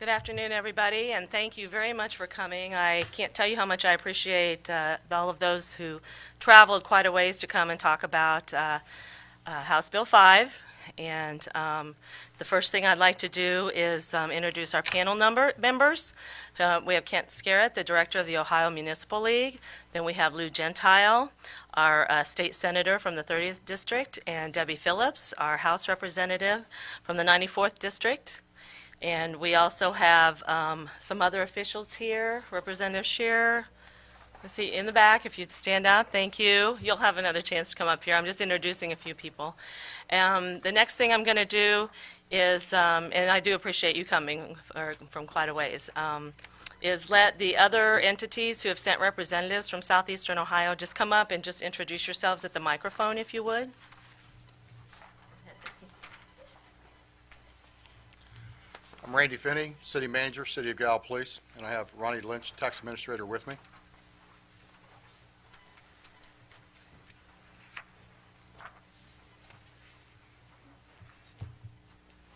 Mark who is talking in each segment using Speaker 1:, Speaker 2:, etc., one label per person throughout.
Speaker 1: Good afternoon, everybody, and thank you very much for coming. I can't tell you how much I appreciate all of those who traveled quite a ways to come and talk about House Bill 5. And the first thing I'd like to do is introduce our panel members. We have Kent Scarrett, the director of the Ohio Municipal League. Then we have Lou Gentile, our state senator from the 30th District, and Debbie Phillips, our House representative from the 94th District. And we also have some other officials here. Representative Scheer, let's see, in the back, if you'd stand up, thank you. You'll have another chance to come up here. I'm just introducing a few people. The next thing I'm going to do is, and I do appreciate you coming from quite a ways, is let the other entities who have sent representatives from southeastern Ohio just come up and just introduce yourselves at the microphone, if you would.
Speaker 2: I'm Randy Finney, City Manager, City of Gallup Police, and I have Ronnie Lynch, Tax Administrator, with me.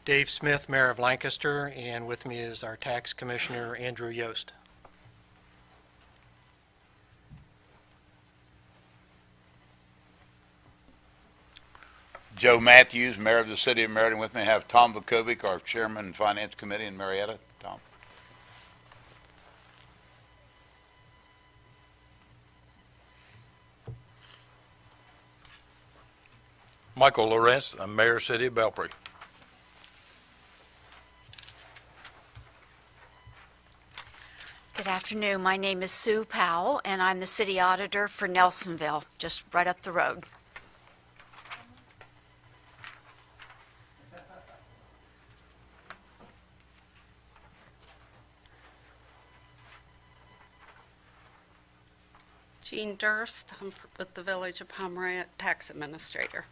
Speaker 3: Dave Smith, Mayor of Lancaster, and with me is our Tax Commissioner, Andrew Yost.
Speaker 4: Joe Matthews, Mayor of the City of Meriden. With me I have Tom Vukovic, our Chairman of Finance Committee in Marietta. Tom.
Speaker 5: Michael Lawrence, I'm Mayor City of Belpre.
Speaker 6: Good afternoon. My name is Sue Powell, and I'm the City Auditor for Nelsonville, just right up the road.
Speaker 7: Jean Durst, I'm with the Village of Pomeroy Tax Administrator.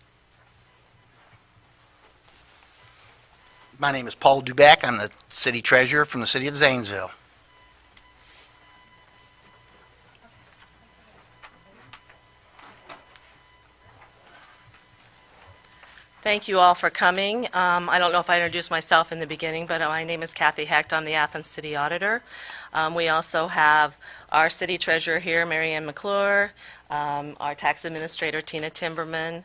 Speaker 8: My name is Paul Duback. I'm the City Treasurer from the City of Zanesville.
Speaker 1: Thank you all for coming. I don't know if I introduced myself in the beginning, but my name is Kathy Hecht. I'm the Athens City Auditor. We also have our City Treasurer here, Mary Ann McClure, our Tax Administrator, Tina Timberman,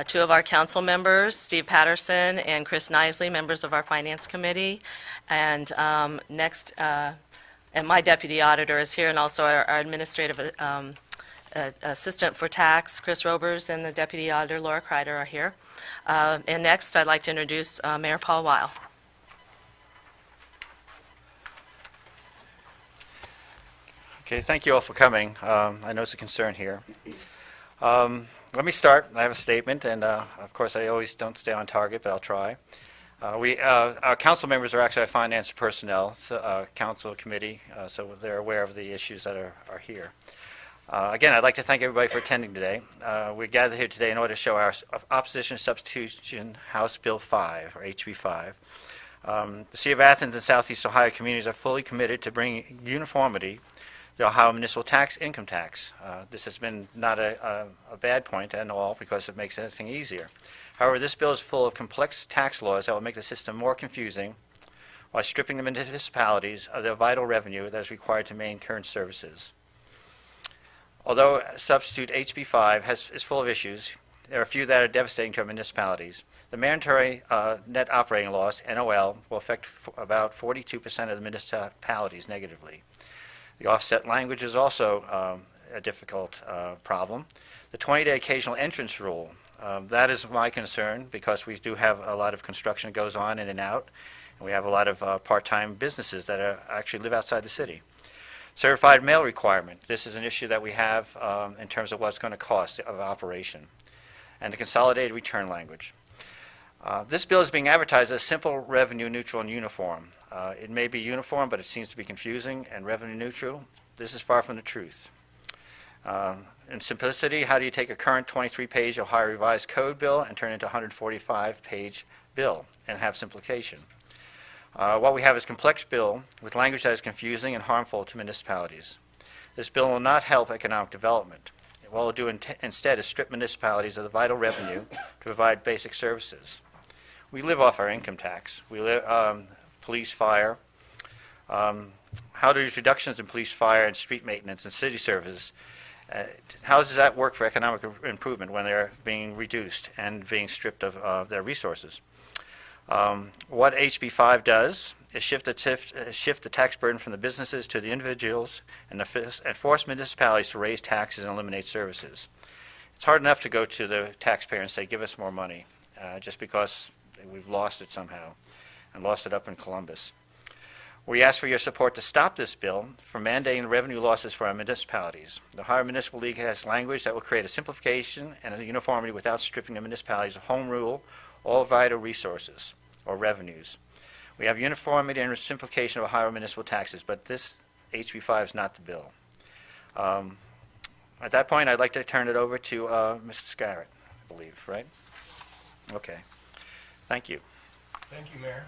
Speaker 1: two of our council members, Steve Patterson and Chris Nisley, members of our Finance Committee, and next, and my Deputy Auditor is here, and also our Administrative Assistant for Tax, Chris Robers, and the Deputy Auditor, Laura Kreider, are here. And next, I'd like to introduce Mayor Paul Weil.
Speaker 9: Okay, thank you all for coming. I know it's a concern here. Let me start. I have a statement, and of course, I always don't stay on target, but I'll try. Our council members are actually our finance personnel, council committee, so they're aware of the issues that are here. Again, I'd like to thank everybody for attending today. We gathered here today in order to show our opposition to substitution House Bill 5, or HB5. The City of Athens and Southeast Ohio communities are fully committed to bringing uniformity to the Ohio municipal income tax. This has been not a bad point at all because it makes everything easier. However, this bill is full of complex tax laws that will make the system more confusing while stripping the municipalities of their vital revenue that is required to maintain current services. Although Substitute HB5 is full of issues, there are a few that are devastating to our municipalities. The mandatory net operating loss, NOL, will affect about 42% of the municipalities negatively. The offset language is also a difficult problem. The 20-day occasional entrance rule, that is my concern because we do have a lot of construction that goes on in and out, and we have a lot of part-time businesses that actually live outside the city. Certified mail requirement. This is an issue that we have in terms of what's going to cost of operation. And the consolidated return language. This bill is being advertised as simple, revenue neutral, and uniform. It may be uniform, but it seems to be confusing, and revenue neutral. This is far from the truth. In simplicity, how do you take a current 23-page Ohio Revised Code bill and turn it into a 145-page bill and have simplification? What we have is a complex bill with language that is confusing and harmful to municipalities. This bill will not help economic development. What it will do instead is strip municipalities of the vital revenue to provide basic services. We live off our income tax. We live police, fire, How do these reductions in police, fire, and street maintenance and city services, how does that work for economic improvement when they're being reduced and being stripped of their resources? What HB5 does is shift the tax burden from the businesses to the individuals and force municipalities to raise taxes and eliminate services. It's hard enough to go to the taxpayer and say, give us more money, just because we've lost it somehow, and lost it up in Columbus. We ask for your support to stop this bill from mandating revenue losses for our municipalities. The Ohio Municipal League has language that will create a simplification and a uniformity without stripping the municipalities of home rule, all vital resources or revenues. We have uniformity and simplification of Ohio municipal taxes, but this HB5 is not the bill. At that point, I'd like to turn it over to Mr. Scarrett, I believe, right? Okay. Thank you.
Speaker 10: Thank you, Mayor.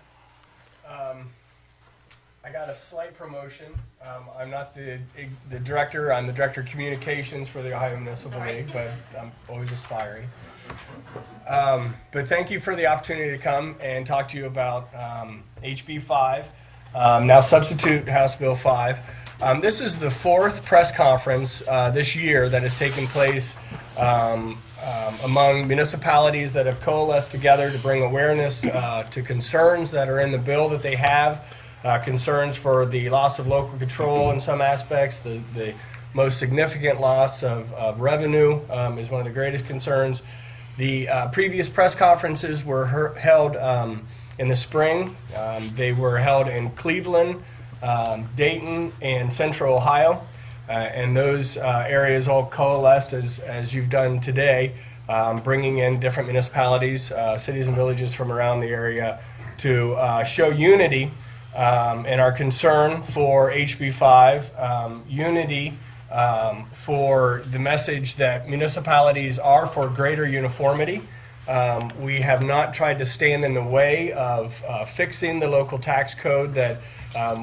Speaker 10: I got a slight promotion. I'm not the director. I'm the director of communications for the Ohio Municipal League, but I'm always aspiring. But thank you for the opportunity to come and talk to you about HB5, now Substitute House Bill 5. This is the fourth press conference this year that has taken place among municipalities that have coalesced together to bring awareness to concerns that are in the bill that they have. Concerns for the loss of local control in some aspects. The most significant loss of revenue is one of the greatest concerns. The previous press conferences were held in the spring. They were held in Cleveland, Dayton, and Central Ohio. And those areas all coalesced as you've done today, bringing in different municipalities, cities and villages from around the area to show unity and our concern for HB5, unity for the message that municipalities are for greater uniformity. We have not tried to stand in the way of fixing the local tax code that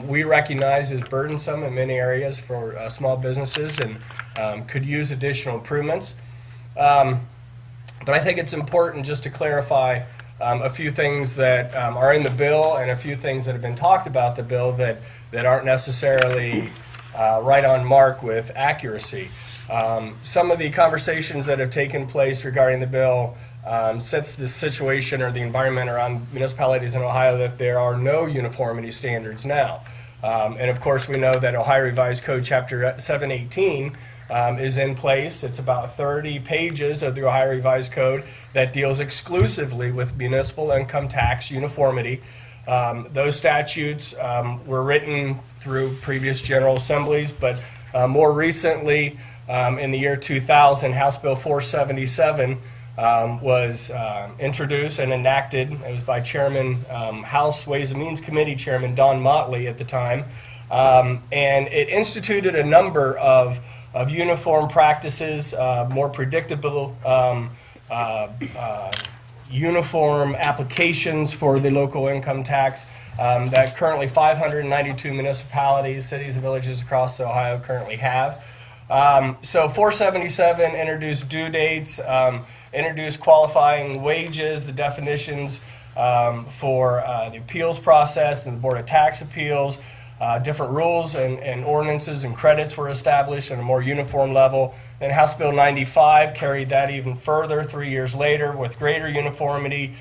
Speaker 10: we recognize is burdensome in many areas for small businesses and could use additional improvements. But I think it's important just to clarify a few things that are in the bill and a few things that have been talked about the bill that aren't necessarily right on mark with accuracy. Some of the conversations that have taken place regarding the bill sets the situation or the environment around municipalities in Ohio that there are no uniformity standards now. And of course we know that Ohio Revised Code Chapter 718 is in place. It's about 30 pages of the Ohio Revised Code that deals exclusively with municipal income tax uniformity. Those statutes were written through previous General Assemblies, but more recently, in the year 2000, House Bill 477 was introduced and enacted. It was by Chairman, House Ways and Means Committee Chairman Don Motley at the time, and it instituted a number of uniform practices, more predictable uniform applications for the local income tax that currently 592 municipalities, cities, and villages across Ohio currently have. So 477 introduced due dates, introduced qualifying wages, the definitions for the appeals process and the Board of Tax Appeals. Different rules and ordinances and credits were established at a more uniform level. Then House Bill 95 carried that even further 3 years later with greater uniformity,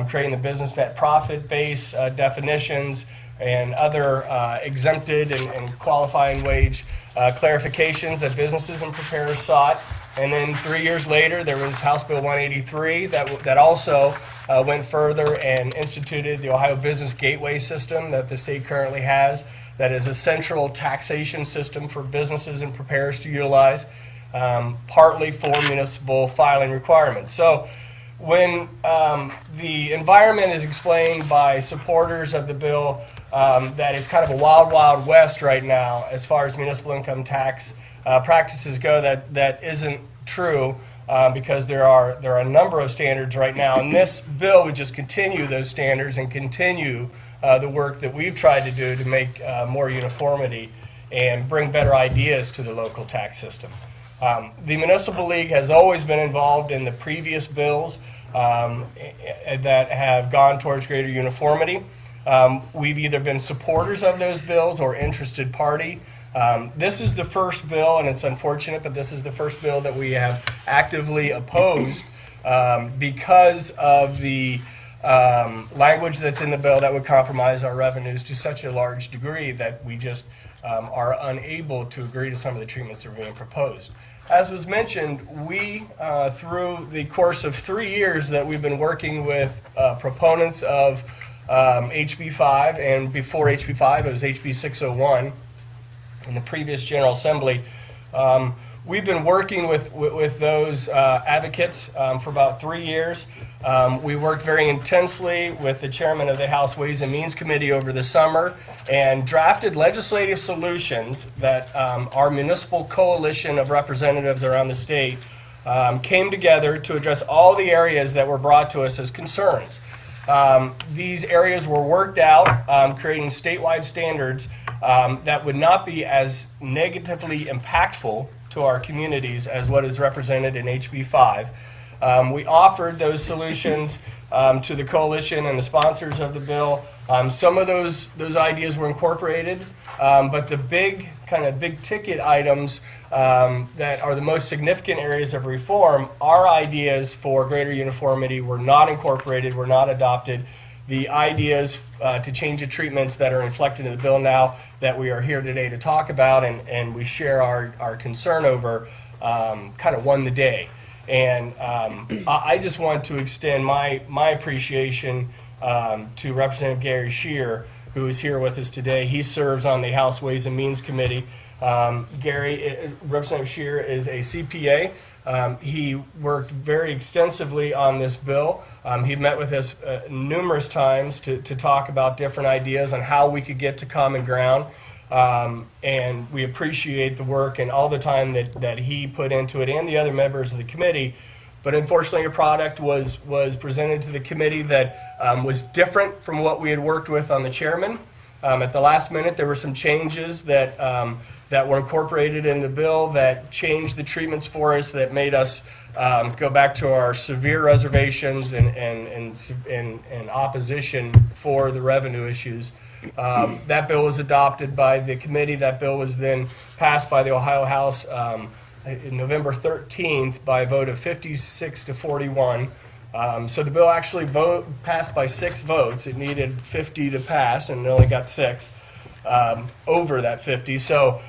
Speaker 10: creating the business net profit base definitions and other exempted and qualifying wage clarifications that businesses and preparers sought. And then 3 years later, there was House Bill 183 that also went further and instituted the Ohio Business Gateway System that the state currently has. That is a central taxation system for businesses and preparers to utilize, partly for municipal filing requirements. So when the environment is explained by supporters of the bill that it's kind of a wild, wild west right now as far as municipal income tax practices go, that isn't true because there are a number of standards right now, and this bill would just continue those standards and continue the work that we've tried to do to make more uniformity and bring better ideas to the local tax system. The Municipal League has always been involved in the previous bills that have gone towards greater uniformity. We've either been supporters of those bills or interested party. This is the first bill, and it's unfortunate, but this is the first bill that we have actively opposed because of the language that's in the bill that would compromise our revenues to such a large degree that we just are unable to agree to some of the treatments that are being proposed. As was mentioned, we, through the course of 3 years that we've been working with proponents of HB5, and before HB5 it was HB601 in the previous General Assembly, we've been working with those advocates for about 3 years. We worked very intensely with the chairman of the House Ways and Means Committee over the summer and drafted legislative solutions that our municipal coalition of representatives around the state came together to address all the areas that were brought to us as concerns. These areas were worked out, creating statewide standards that would not be as negatively impactful to our communities as what is represented in HB5. We offered those solutions to the coalition and the sponsors of the bill. Some of those ideas were incorporated, but the big ticket items that are the most significant areas of reform, our ideas for greater uniformity were not incorporated, were not adopted. The ideas to change the treatments that are reflected in the bill now that we are here today to talk about and we share our concern over kind of won the day. And I just want to extend my appreciation to Representative Gary Scheer, who is here with us today. He serves on the House Ways and Means Committee. Representative Scheer is a CPA. He worked very extensively on this bill. He met with us numerous times to talk about different ideas on how we could get to common ground. And we appreciate the work and all the time that he put into it and the other members of the committee. But unfortunately, a product was presented to the committee that was different from what we had worked with on the chairman. At the last minute, there were some changes that were incorporated in the bill that changed the treatments for us, that made us go back to our severe reservations and opposition for the revenue issues. That bill was adopted by the committee. That bill was then passed by the Ohio House November 13th by a vote of 56 to 41. So the bill actually passed by 6 votes. It needed 50 to pass, and it only got 6 over that 50. So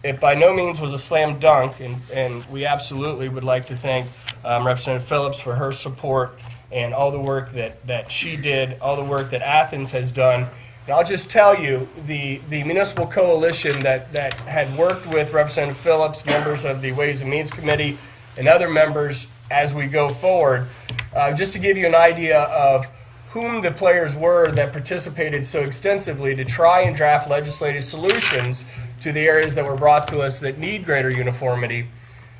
Speaker 10: it by no means was a slam dunk, and we absolutely would like to thank Representative Phillips for her support and all the work that she did, all the work that Athens has done. And I'll just tell you, the municipal coalition that had worked with Representative Phillips, members of the Ways and Means Committee, and other members as we go forward, just to give you an idea of whom the players were that participated so extensively to try and draft legislative solutions to the areas that were brought to us that need greater uniformity.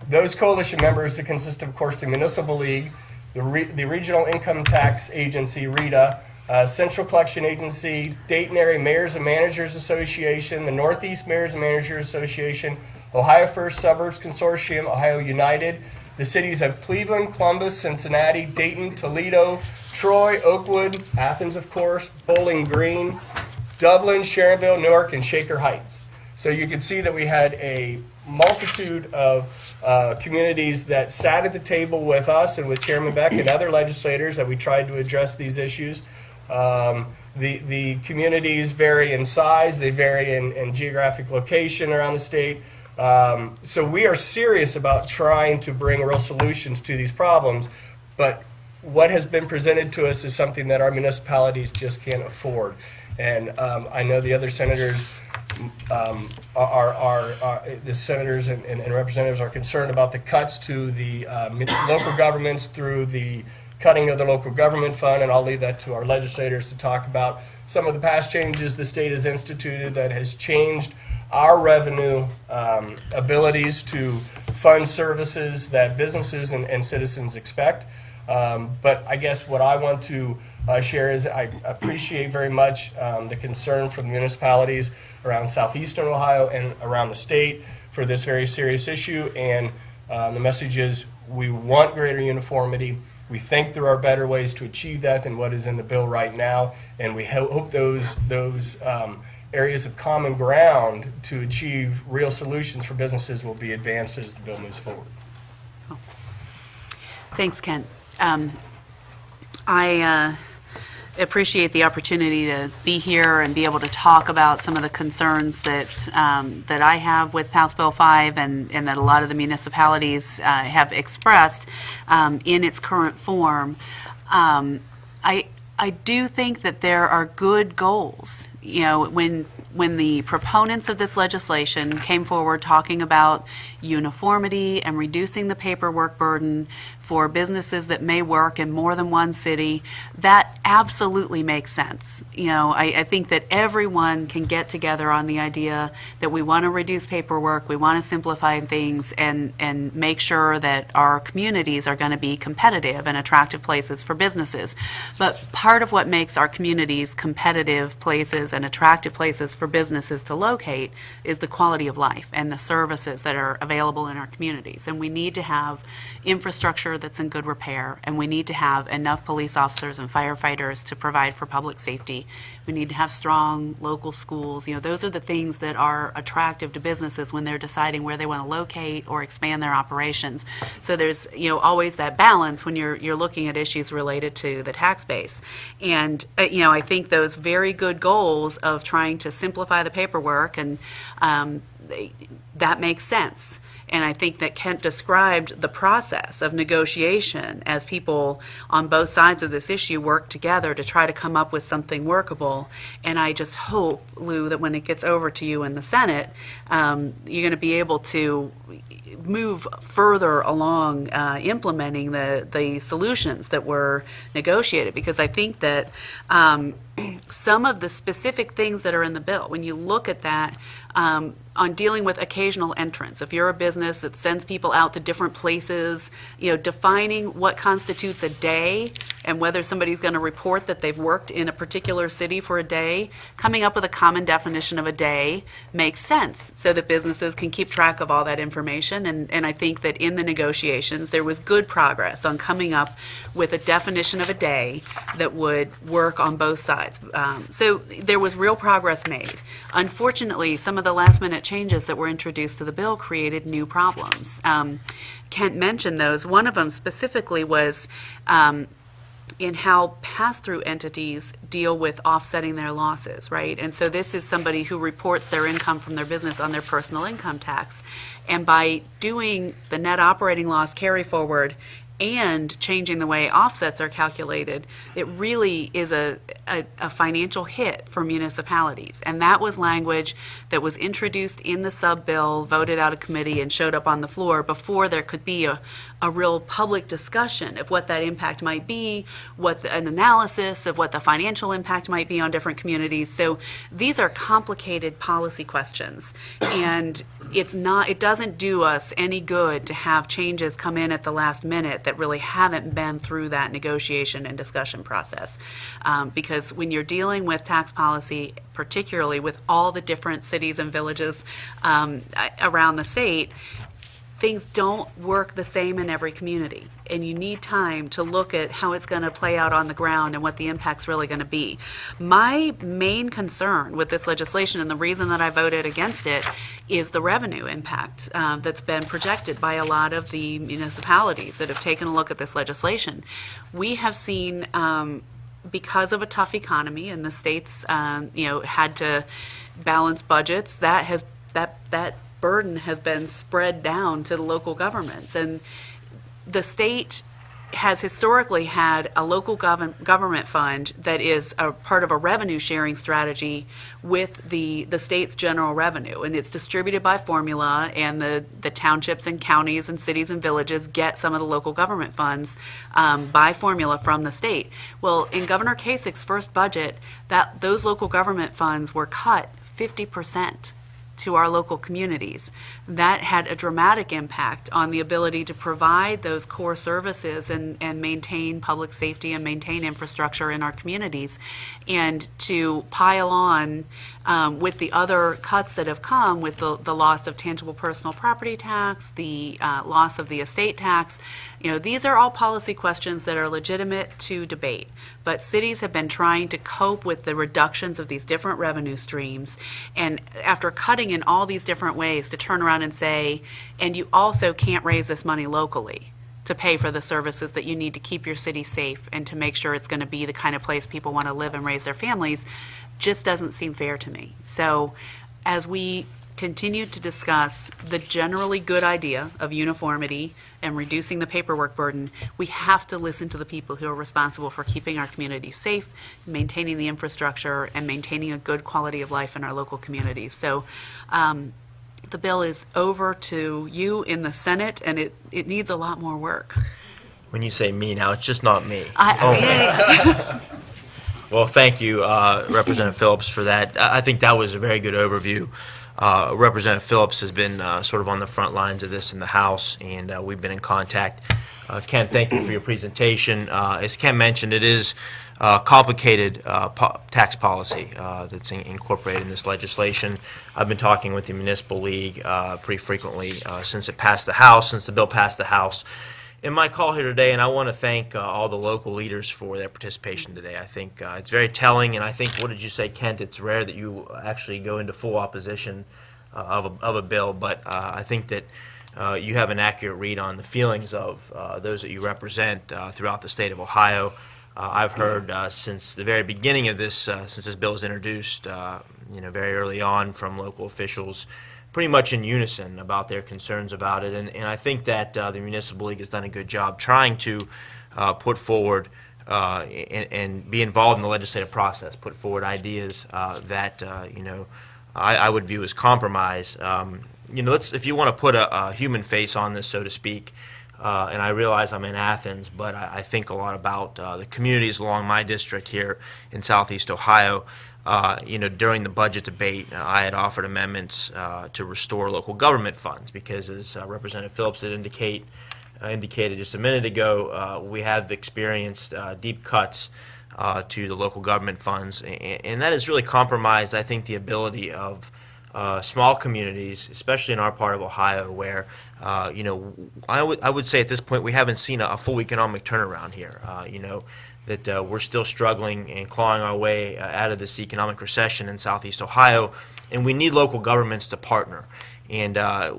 Speaker 10: Those coalition members that consist of course, the Municipal League, the Regional Income Tax Agency, RETA, Central Collection Agency, Dayton Area Mayors and Managers Association, the Northeast Mayors and Managers Association, Ohio First Suburbs Consortium, Ohio United, the cities of Cleveland, Columbus, Cincinnati, Dayton, Toledo, Troy, Oakwood, Athens, of course, Bowling Green, Dublin, Sharonville, Newark, and Shaker Heights. So you can see that we had a multitude of communities that sat at the table with us and with Chairman Beck and other legislators that we tried to address these issues. The communities vary in size, they vary in geographic location around the state. So we are serious about trying to bring real solutions to these problems, but what has been presented to us is something that our municipalities just can't afford. And I know the other senators the senators and representatives are concerned about the cuts to the local governments through the cutting of the local government fund, and I'll leave that to our legislators to talk about some of the past changes the state has instituted that has changed our revenue abilities to fund services that businesses and citizens expect. But I guess what I want to share is I appreciate very much the concern from the municipalities around southeastern Ohio and around the state for this very serious issue. And the message is we want greater uniformity. We think there are better ways to achieve that than what is in the bill right now, and we hope those areas of common ground to achieve real solutions for businesses will be advanced as the bill moves forward.
Speaker 11: Thanks, Kent. I appreciate the opportunity to be here and be able to talk about some of the concerns that that I have with House Bill 5 and that a lot of the municipalities have expressed in its current form. I do think that there are good goals. You know, when the proponents of this legislation came forward talking about uniformity and reducing the paperwork burden for businesses that may work in more than one city, that absolutely makes sense. You know, I think that everyone can get together on the idea that we want to reduce paperwork, we want to simplify things, and make sure that our communities are going to be competitive and attractive places for businesses. But part of what makes our communities competitive places and attractive places for businesses to locate is the quality of life and the services that are available in our communities. And we need to have infrastructure that's in good repair, and we need to have enough police officers and firefighters to provide for public safety. We need to have strong local schools. You know, those are the things that are attractive to businesses when they're deciding where they want to locate or expand their operations. So there's, you know, always that balance when you're looking at issues related to the tax base. And you know, I think those very good goals of trying to simplify the paperwork and that makes sense. And I think that Kent described the process of negotiation as people on both sides of this issue work together to try to come up with something workable. And I just hope, Lou, that when it gets over to you in the Senate, you're going to be able to move further along implementing the solutions that were negotiated, because I think that some of the specific things that are in the bill, when you look at that, on dealing with occasional entrants, if you're a business that sends people out to different places, you know, defining what constitutes a day and whether somebody's going to report that they've worked in a particular city for a day, coming up with a common definition of a day makes sense so that businesses can keep track of all that information. And I think that in the negotiations there was good progress on coming up with a definition of a day that would work on both sides. So there was real progress made. Unfortunately, some of the last minute changes that were introduced to the bill created new problems. Kent mentioned those. One of them specifically was in how pass-through entities deal with offsetting their losses, right? And so this is somebody who reports their income from their business on their personal income tax. And by doing the net operating loss carry forward and changing the way offsets are calculated, it really is a financial hit for municipalities. And that was language that was introduced in the sub-bill, voted out of committee, and showed up on the floor before there could be a real public discussion of what that impact might be, an analysis of what the financial impact might be on different communities. So these are complicated policy questions, and it doesn't do us any good to have changes come in at the last minute that really haven't been through that negotiation and discussion process. Because when you're dealing with tax policy, particularly with all the different cities and villages around the state, things don't work the same in every community, and you need time to look at how it's going to play out on the ground and what the impact's really going to be. My main concern with this legislation, and the reason that I voted against it, is the revenue impact that's been projected by a lot of the municipalities that have taken a look at this legislation. We have seen, because of a tough economy and the states had to balance budgets, that burden has been spread down to the local governments. And the state has historically had a local government fund that is a part of a revenue sharing strategy with the state's general revenue, and it's distributed by formula, and the townships and counties and cities and villages get some of the local government funds by formula from the state. Well, in Governor Kasich's first budget, those local government funds were cut 50% to our local communities. That had a dramatic impact on the ability to provide those core services and maintain public safety and maintain infrastructure in our communities. And to pile on with the other cuts that have come with the loss of tangible personal property tax, the loss of the estate tax, These are all policy questions that are legitimate to debate, but cities have been trying to cope with the reductions of these different revenue streams, and after cutting in all these different ways, to turn around and say, and you also can't raise this money locally to pay for the services that you need to keep your city safe and to make sure it's going to be the kind of place people want to live and raise their families, just doesn't seem fair to me. So as we continue to discuss the generally good idea of uniformity and reducing the paperwork burden, we have to listen to the people who are responsible for keeping our communities safe, maintaining the infrastructure, and maintaining a good quality of life in our local communities. So the bill is over to you in the Senate, and it needs a lot more work.
Speaker 12: When you say me now, it's just not me. Well, thank you, Representative Phillips, for that. I think that was a very good overview. Representative Phillips has been sort of on the front lines of this in the House, and we've been in contact. Ken, thank you for your presentation. As Ken mentioned, it is complicated tax policy that's incorporated in this legislation. I've been talking with the Municipal League pretty frequently since it passed the House, since the bill passed the House. In my call here today, and I want to thank all the local leaders for their participation today. I think it's very telling, and I think, what did you say, Kent? It's rare that you actually go into full opposition of a bill, but I think that you have an accurate read on the feelings of those that you represent throughout the state of Ohio. I've heard since the very beginning of this, since this bill was introduced, very early on, from local officials, pretty much in unison about their concerns about it. And I think that the Municipal League has done a good job trying to put forward and be involved in the legislative process, put forward ideas that I would view as compromise. If you want to put a human face on this, so to speak, and I realize I'm in Athens, but I think a lot about the communities along my district here in Southeast Ohio. During the budget debate, I had offered amendments to restore local government funds because, as Representative Phillips had indicated just a minute ago, we have experienced deep cuts to the local government funds, and that has really compromised, I think, the ability of small communities, especially in our part of Ohio, where I would say at this point we haven't seen a full economic turnaround here. That we're still struggling and clawing our way out of this economic recession in Southeast Ohio, and we need local governments to partner. And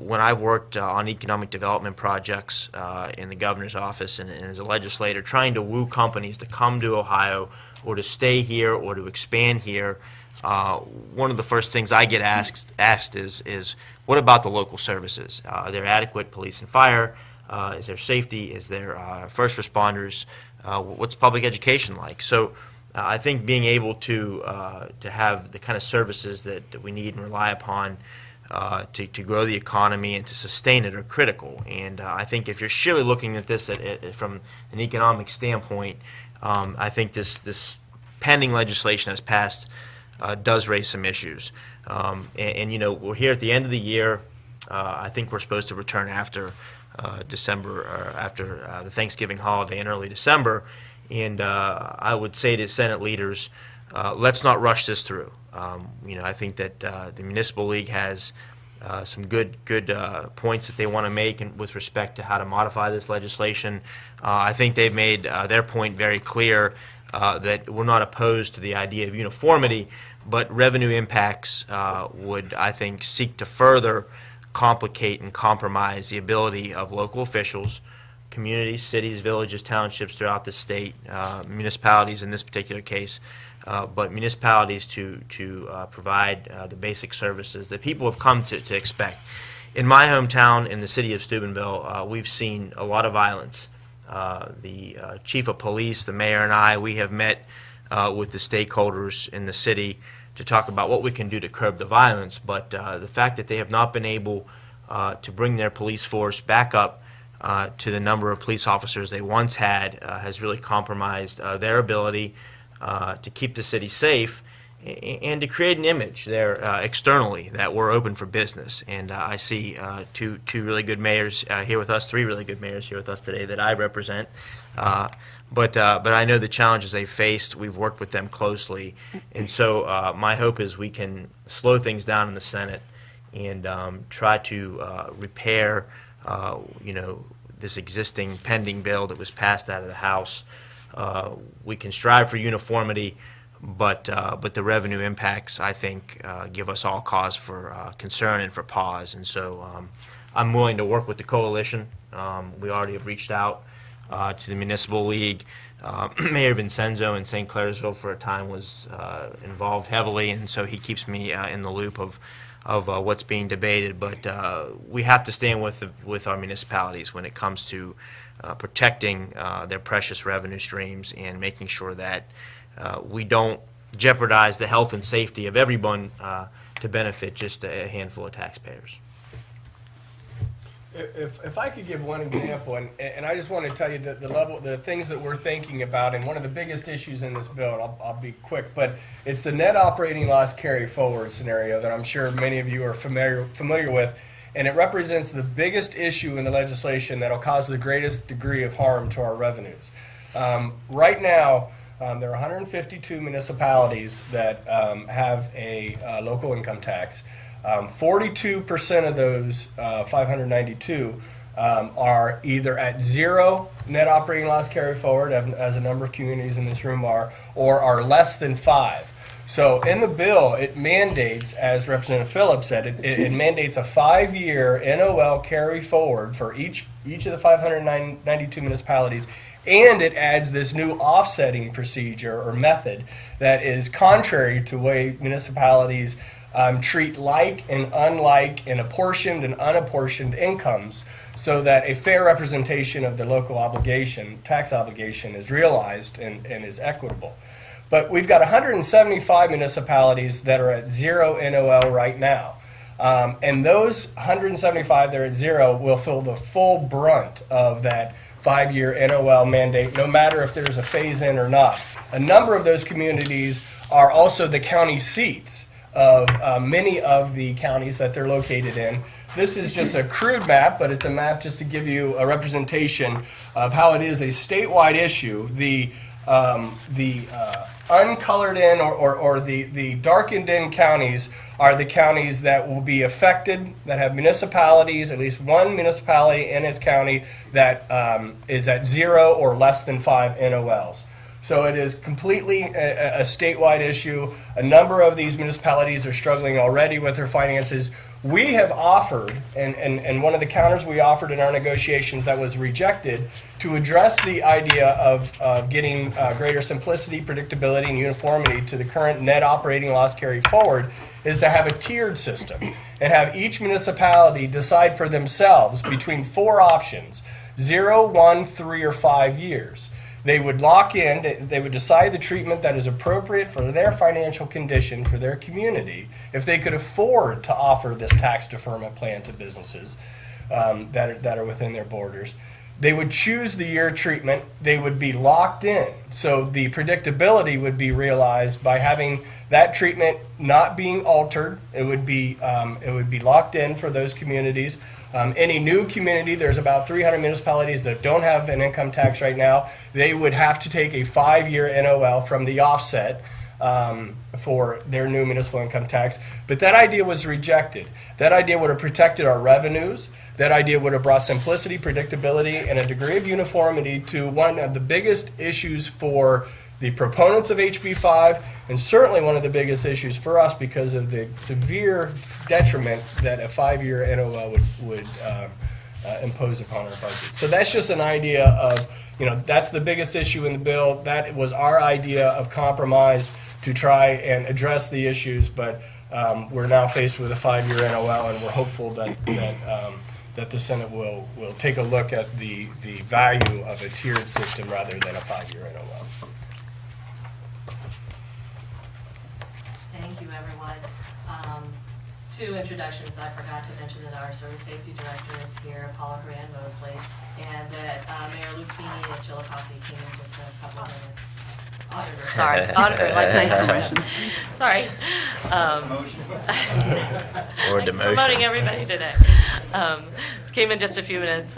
Speaker 12: when I've worked on economic development projects in the governor's office and as a legislator, trying to woo companies to come to Ohio or to stay here or to expand here, one of the first things I get asked is what about the local services? Are there adequate police and fire? Is there safety? Is there first responders? What's public education like? So I think being able to have the kind of services that we need and rely upon to grow the economy and to sustain it are critical. And I think if you're surely looking at this from an economic standpoint, I think this pending legislation that's passed does raise some issues. We're here at the end of the year. I think we're supposed to return after December, or after the Thanksgiving holiday in early December, and I would say to Senate leaders, let's not rush this through. I think that the Municipal League has some good points that they want to make with respect to how to modify this legislation. I think they've made their point very clear that we're not opposed to the idea of uniformity, but revenue impacts would, I think, seek to further complicate and compromise the ability of local officials, communities, cities, villages, townships throughout the state, municipalities in this particular case, but municipalities to provide the basic services that people have come to expect. In my hometown, in the city of Steubenville, we've seen a lot of violence. The chief of police, the mayor, and I, we have met with the stakeholders in the city to talk about what we can do to curb the violence, but the fact that they have not been able to bring their police force back up to the number of police officers they once had has really compromised their ability to keep the city safe and to create an image there externally that we're open for business. And I see two really good mayors here with us, three really good mayors here with us today that I represent. But I know the challenges they faced. We've worked with them closely, and so my hope is we can slow things down in the Senate and try to repair, this existing pending bill that was passed out of the House. We can strive for uniformity, but the revenue impacts, I think, give us all cause for concern and for pause. And so I'm willing to work with the coalition. We already have reached out to the Municipal League. Mayor Vincenzo in St. Clairsville for a time was involved heavily, and so he keeps me in the loop of what's being debated. But we have to stand with our municipalities when it comes to protecting their precious revenue streams and making sure that we don't jeopardize the health and safety of everyone to benefit just a handful of taxpayers.
Speaker 10: If I could give one example, and I just want to tell you that the things that we're thinking about, and one of the biggest issues in this bill, and I'll be quick, but it's the net operating loss carry forward scenario that I'm sure many of you are familiar with, and it represents the biggest issue in the legislation that will cause the greatest degree of harm to our revenues. Right now, there are 152 municipalities that have a local income tax. 42% of those 592 are either at zero net operating loss carry forward, as a number of communities in this room are, or are less than 5. So in the bill, it mandates, as Representative Phillips said, it mandates a 5-year NOL carry forward for each of the 592 municipalities, and it adds this new offsetting procedure or method that is contrary to the way municipalities treat like and unlike and apportioned and unapportioned incomes, so that a fair representation of the local tax obligation is realized and is equitable. But we've got 175 municipalities that are at zero NOL right now. And those 175 that are at zero will feel the full brunt of that 5-year NOL mandate, no matter if there's a phase-in or not. A number of those communities are also the county seats of many of the counties that they're located in. This is just a crude map, but it's a map just to give you a representation of how it is a statewide issue. The uncolored in or the darkened in counties are the counties that will be affected, that have municipalities, at least one municipality in its county that is at zero or less than 5 NOLs. So it is completely a statewide issue. A number of these municipalities are struggling already with their finances. We have offered, and one of the counters we offered in our negotiations that was rejected, to address the idea of getting greater simplicity, predictability, and uniformity to the current net operating loss carry forward, is to have a tiered system and have each municipality decide for themselves between 4 options: 0, 1, 3, or 5 years. They would lock in, they would decide the treatment that is appropriate for their financial condition, for their community, if they could afford to offer this tax deferment plan to businesses that are within their borders. They would choose the year treatment. They would be locked in. So the predictability would be realized by having that treatment not being altered. It would be locked in for those communities. Any new community, there's about 300 municipalities that don't have an income tax right now. They would have to take a 5-year NOL from the offset for their new municipal income tax. But that idea was rejected. That idea would have protected our revenues. That idea would have brought simplicity, predictability, and a degree of uniformity to one of the biggest issues for the proponents of HB5, and certainly one of the biggest issues for us because of the severe detriment that a 5-year NOL would impose upon our budget. So that's just an idea of, that's the biggest issue in the bill. That was our idea of compromise to try and address the issues, but we're now faced with a 5-year NOL, and we're hopeful that the Senate will take a look at the value of a tiered system rather than a 5-year NOL.
Speaker 1: Thank you, everyone. 2 introductions I forgot to mention: that our Service Safety Director is here, Paula Mosley, and that Mayor Luke Feeney of Chillicothe came in just a couple of minutes. Auditor, sorry. Auditor, like
Speaker 11: Nice promotion.
Speaker 1: Sorry.
Speaker 12: Or demotion.
Speaker 1: Promoting everybody today. Came in just a few minutes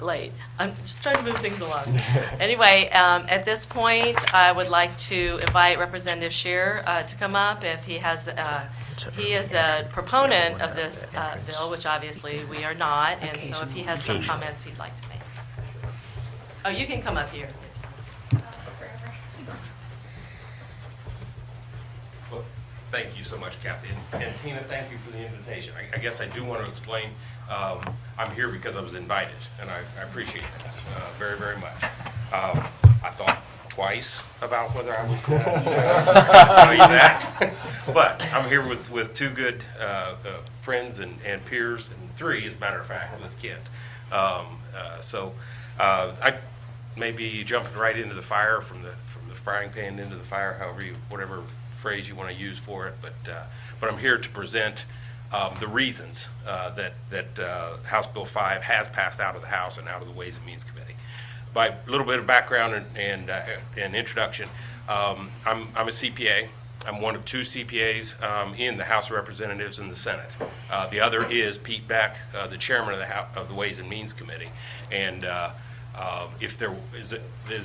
Speaker 1: late. I'm just trying to move things along. Anyway, at this point, I would like to invite Representative Scheer to come up. If he has, he is a proponent of this bill, which obviously we are not, and so if he has some comments he'd like to make. Oh, you can come up here.
Speaker 13: Well, thank you so much, Kathy. And Tina, thank you for the invitation. I guess I do want to explain, I'm here because I was invited, and I appreciate that very, very much. I thought twice about whether I would tell you that. But I'm here with two good friends and peers, and three, as a matter of fact, with Kent. I may be jumping right into the fire from the frying pan into the fire, whatever phrase you want to use for it. But I'm here to present the reasons that House Bill 5 has passed out of the House and out of the Ways and Means Committee. By a little bit of background and introduction, I'm a CPA. I'm one of two CPAs in the House of Representatives and the Senate. The other is Pete Beck, the chairman of the Ways and Means Committee. And if there is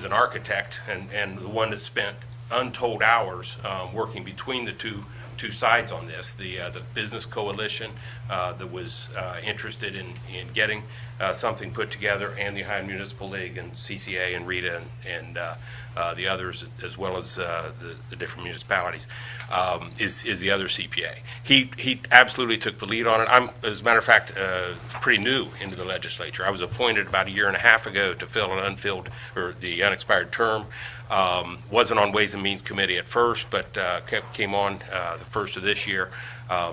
Speaker 13: an architect and the one that spent untold hours working between the two sides on this, the business coalition that was interested in getting something put together, and the Ohio Municipal League and CCA and RETA and the others, as well as the different municipalities, is the other CPA. He absolutely took the lead on it. I'm, as a matter of fact, pretty new into the legislature. I was appointed about a year and a half ago to fill the unexpired term. Wasn't on Ways and Means Committee at first, but came on the first of this year.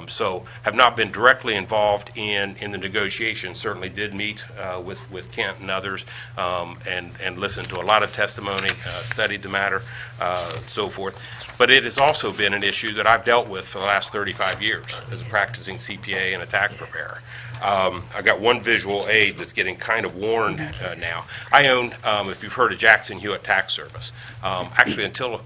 Speaker 13: So have not been directly involved in the negotiations. Certainly did meet with Kent and others and listened to a lot of testimony, studied the matter, so forth. But it has also been an issue that I've dealt with for the last 35 years as a practicing CPA and a tax preparer. I've got one visual aid that's getting kind of worn now. I own, if you've heard of Jackson Hewitt Tax Service, actually until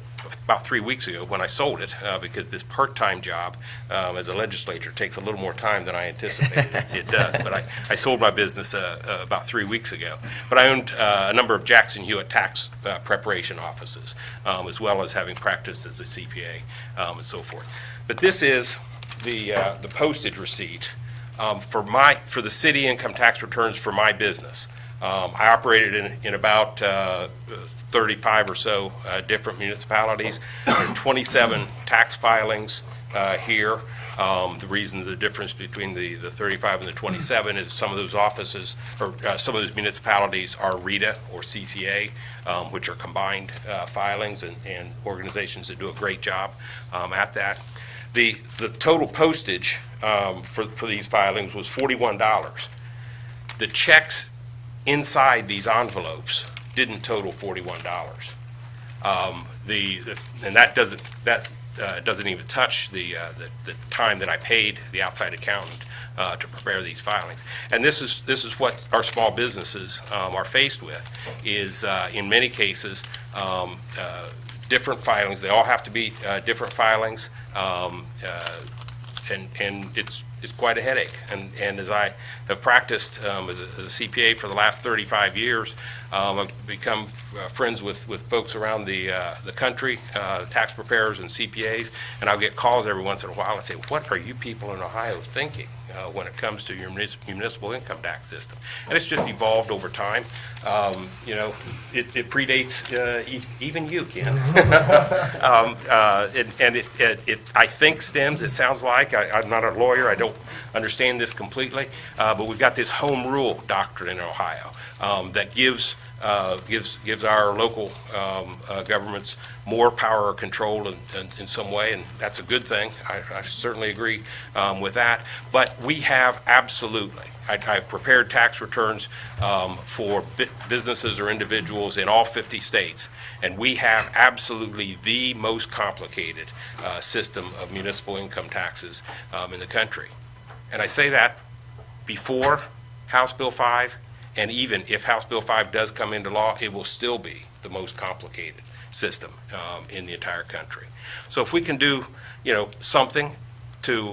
Speaker 13: about 3 weeks ago when I sold it, because this part-time job as a legislator takes a little more time than I anticipated it does. But I sold my business about 3 weeks ago. But I owned a number of Jackson Hewitt tax preparation offices, as well as having practiced as a CPA and so forth. But this is the postage receipt for the city income tax returns for my business. I operated in about 35 or so different municipalities. There are 27 tax filings here. The reason the difference between the 35 and the 27 is some of those offices or some of those municipalities are RETA or CCA, which are combined filings and organizations that do a great job at that. The total postage for these filings was $41. The checks inside these envelopes didn't total $41. And that doesn't even touch the time that I paid the outside accountant to prepare these filings. And this is what our small businesses are faced with, is in many cases different filings. They all have to be different filings, and it's quite a headache. And as I have practiced as a CPA for the last 35 years, I've become friends with folks around the country, tax preparers and CPAs, and I'll get calls every once in a while and say, what are you people in Ohio thinking when it comes to your municipal income tax system? And it's just evolved over time. It predates even you, Ken. And it I think stems, it sounds like, I'm not a lawyer, I don't understand this completely, but we've got this home rule doctrine in Ohio that gives our local governments more power or control in some way, and that's a good thing. I certainly agree with that. But we have absolutely, I've prepared tax returns for businesses or individuals in all 50 states, and we have absolutely the most complicated system of municipal income taxes in the country. And I say that before House Bill 5, and even if House Bill 5 does come into law, it will still be the most complicated system in the entire country. So if we can do, something to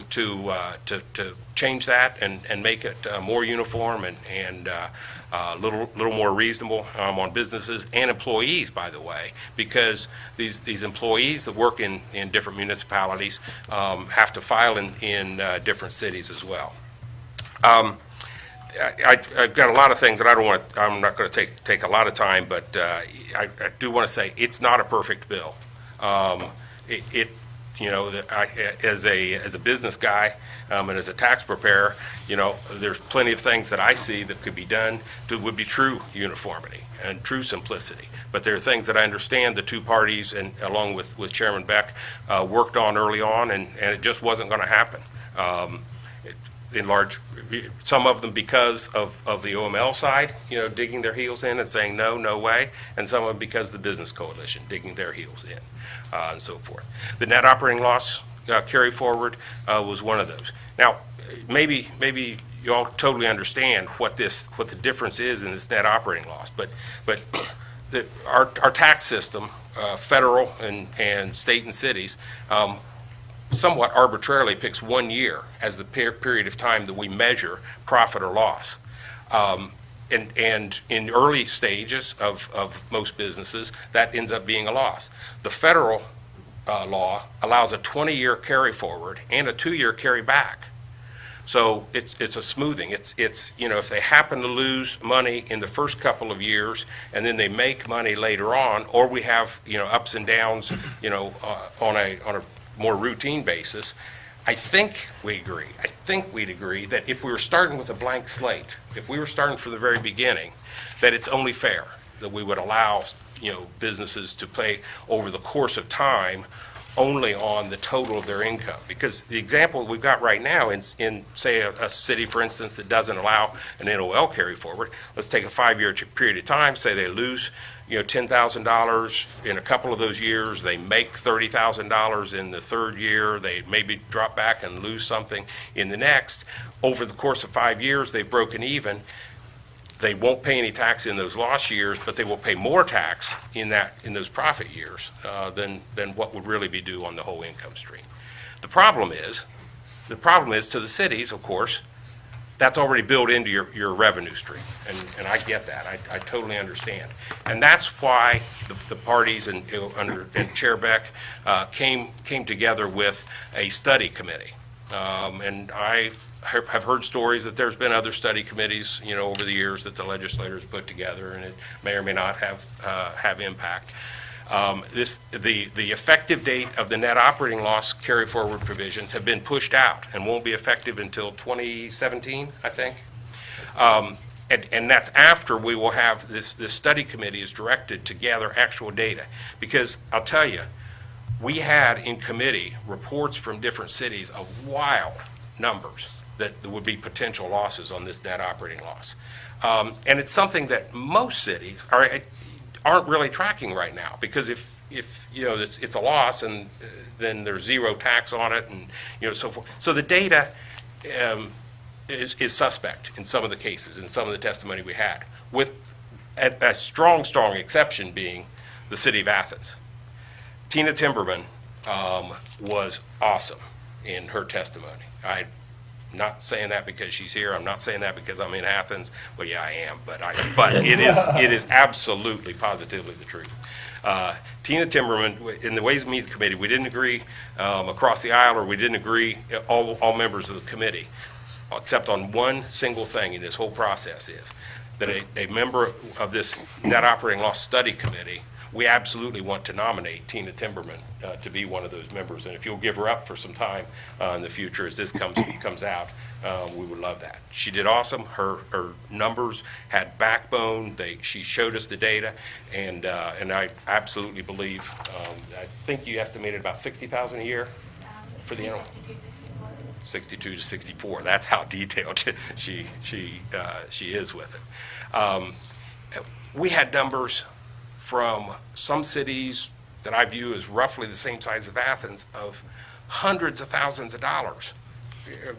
Speaker 13: change that and make it more uniform and a little more reasonable on businesses and employees, by the way, because these employees that work in different municipalities have to file in different cities as well. I've got a lot of things that I'm not going to take a lot of time, but I do want to say it's not a perfect bill. As a business guy and as a tax preparer, there's plenty of things that I see that could be done would be true uniformity and true simplicity. But there are things that I understand the two parties, and along with Chairman Beck, worked on early on, and it just wasn't going to happen. In large, some of them because of the OML side, digging their heels in and saying no way, and some of them because of the business coalition digging their heels in, and so forth. The net operating loss carry forward was one of those. Now, maybe you all totally understand what the difference is in this net operating loss, but our tax system, federal and state and cities, somewhat arbitrarily picks 1 year as the period of time that we measure profit or loss. And in early stages of most businesses, that ends up being a loss. The federal law allows a 20-year carry forward and a 2-year carry back. So it's a smoothing. It's if they happen to lose money in the first couple of years and then they make money later on, or we have ups and downs on a more routine basis, I think we'd agree that if we were starting with a blank slate, if we were starting from the very beginning, that it's only fair that we would allow businesses to pay over the course of time only on the total of their income. Because the example we've got right now in say, a city, for instance, that doesn't allow an NOL carry forward, let's take a 5-year period of time, say they lose $10,000 in a couple of those years, they make $30,000 in the third year, they maybe drop back and lose something in the next. Over the course of 5 years, they've broken even. They won't pay any tax in those loss years, but they will pay more tax in those profit years than what would really be due on the whole income stream. The problem is to the cities, of course, that's already built into your revenue stream, and I get that. I totally understand, and that's why the parties and Chair Beck came together with a study committee, and I have heard stories that there's been other study committees, over the years that the legislators put together, and it may or may not have impact. The effective date of the net operating loss carry forward provisions have been pushed out and won't be effective until 2017, I think. And that's after we will have this study committee is directed to gather actual data. Because I'll tell you, we had in committee reports from different cities of wild numbers that there would be potential losses on this net operating loss. And it's something that most cities aren't really tracking right now, because if it's a loss and then there's zero tax on it, and so forth. So the data is suspect in some of the cases, in some of the testimony we had, with a strong exception being the city of Athens. Tina Timberman was awesome in her testimony. I'm not saying that because she's here. I'm not saying that because I'm in Athens. Well, yeah, I am, but it is absolutely, positively the truth. Tina Timberman, in the Ways and Means Committee, we didn't agree across the aisle, or we didn't agree, all members of the committee, except on one single thing in this whole process, is that a member of this net operating loss study committee, we absolutely want to nominate Tina Timberman to be one of those members. And if you'll give her up for some time in the future as this comes out, we would love that. She did awesome. Her numbers had backbone. She showed us the data, and I absolutely believe, I think you estimated about $60,000 a year for the animal. 62 to 64. That's how detailed she is with it. We had numbers from some cities that I view as roughly the same size as Athens of hundreds of thousands of dollars.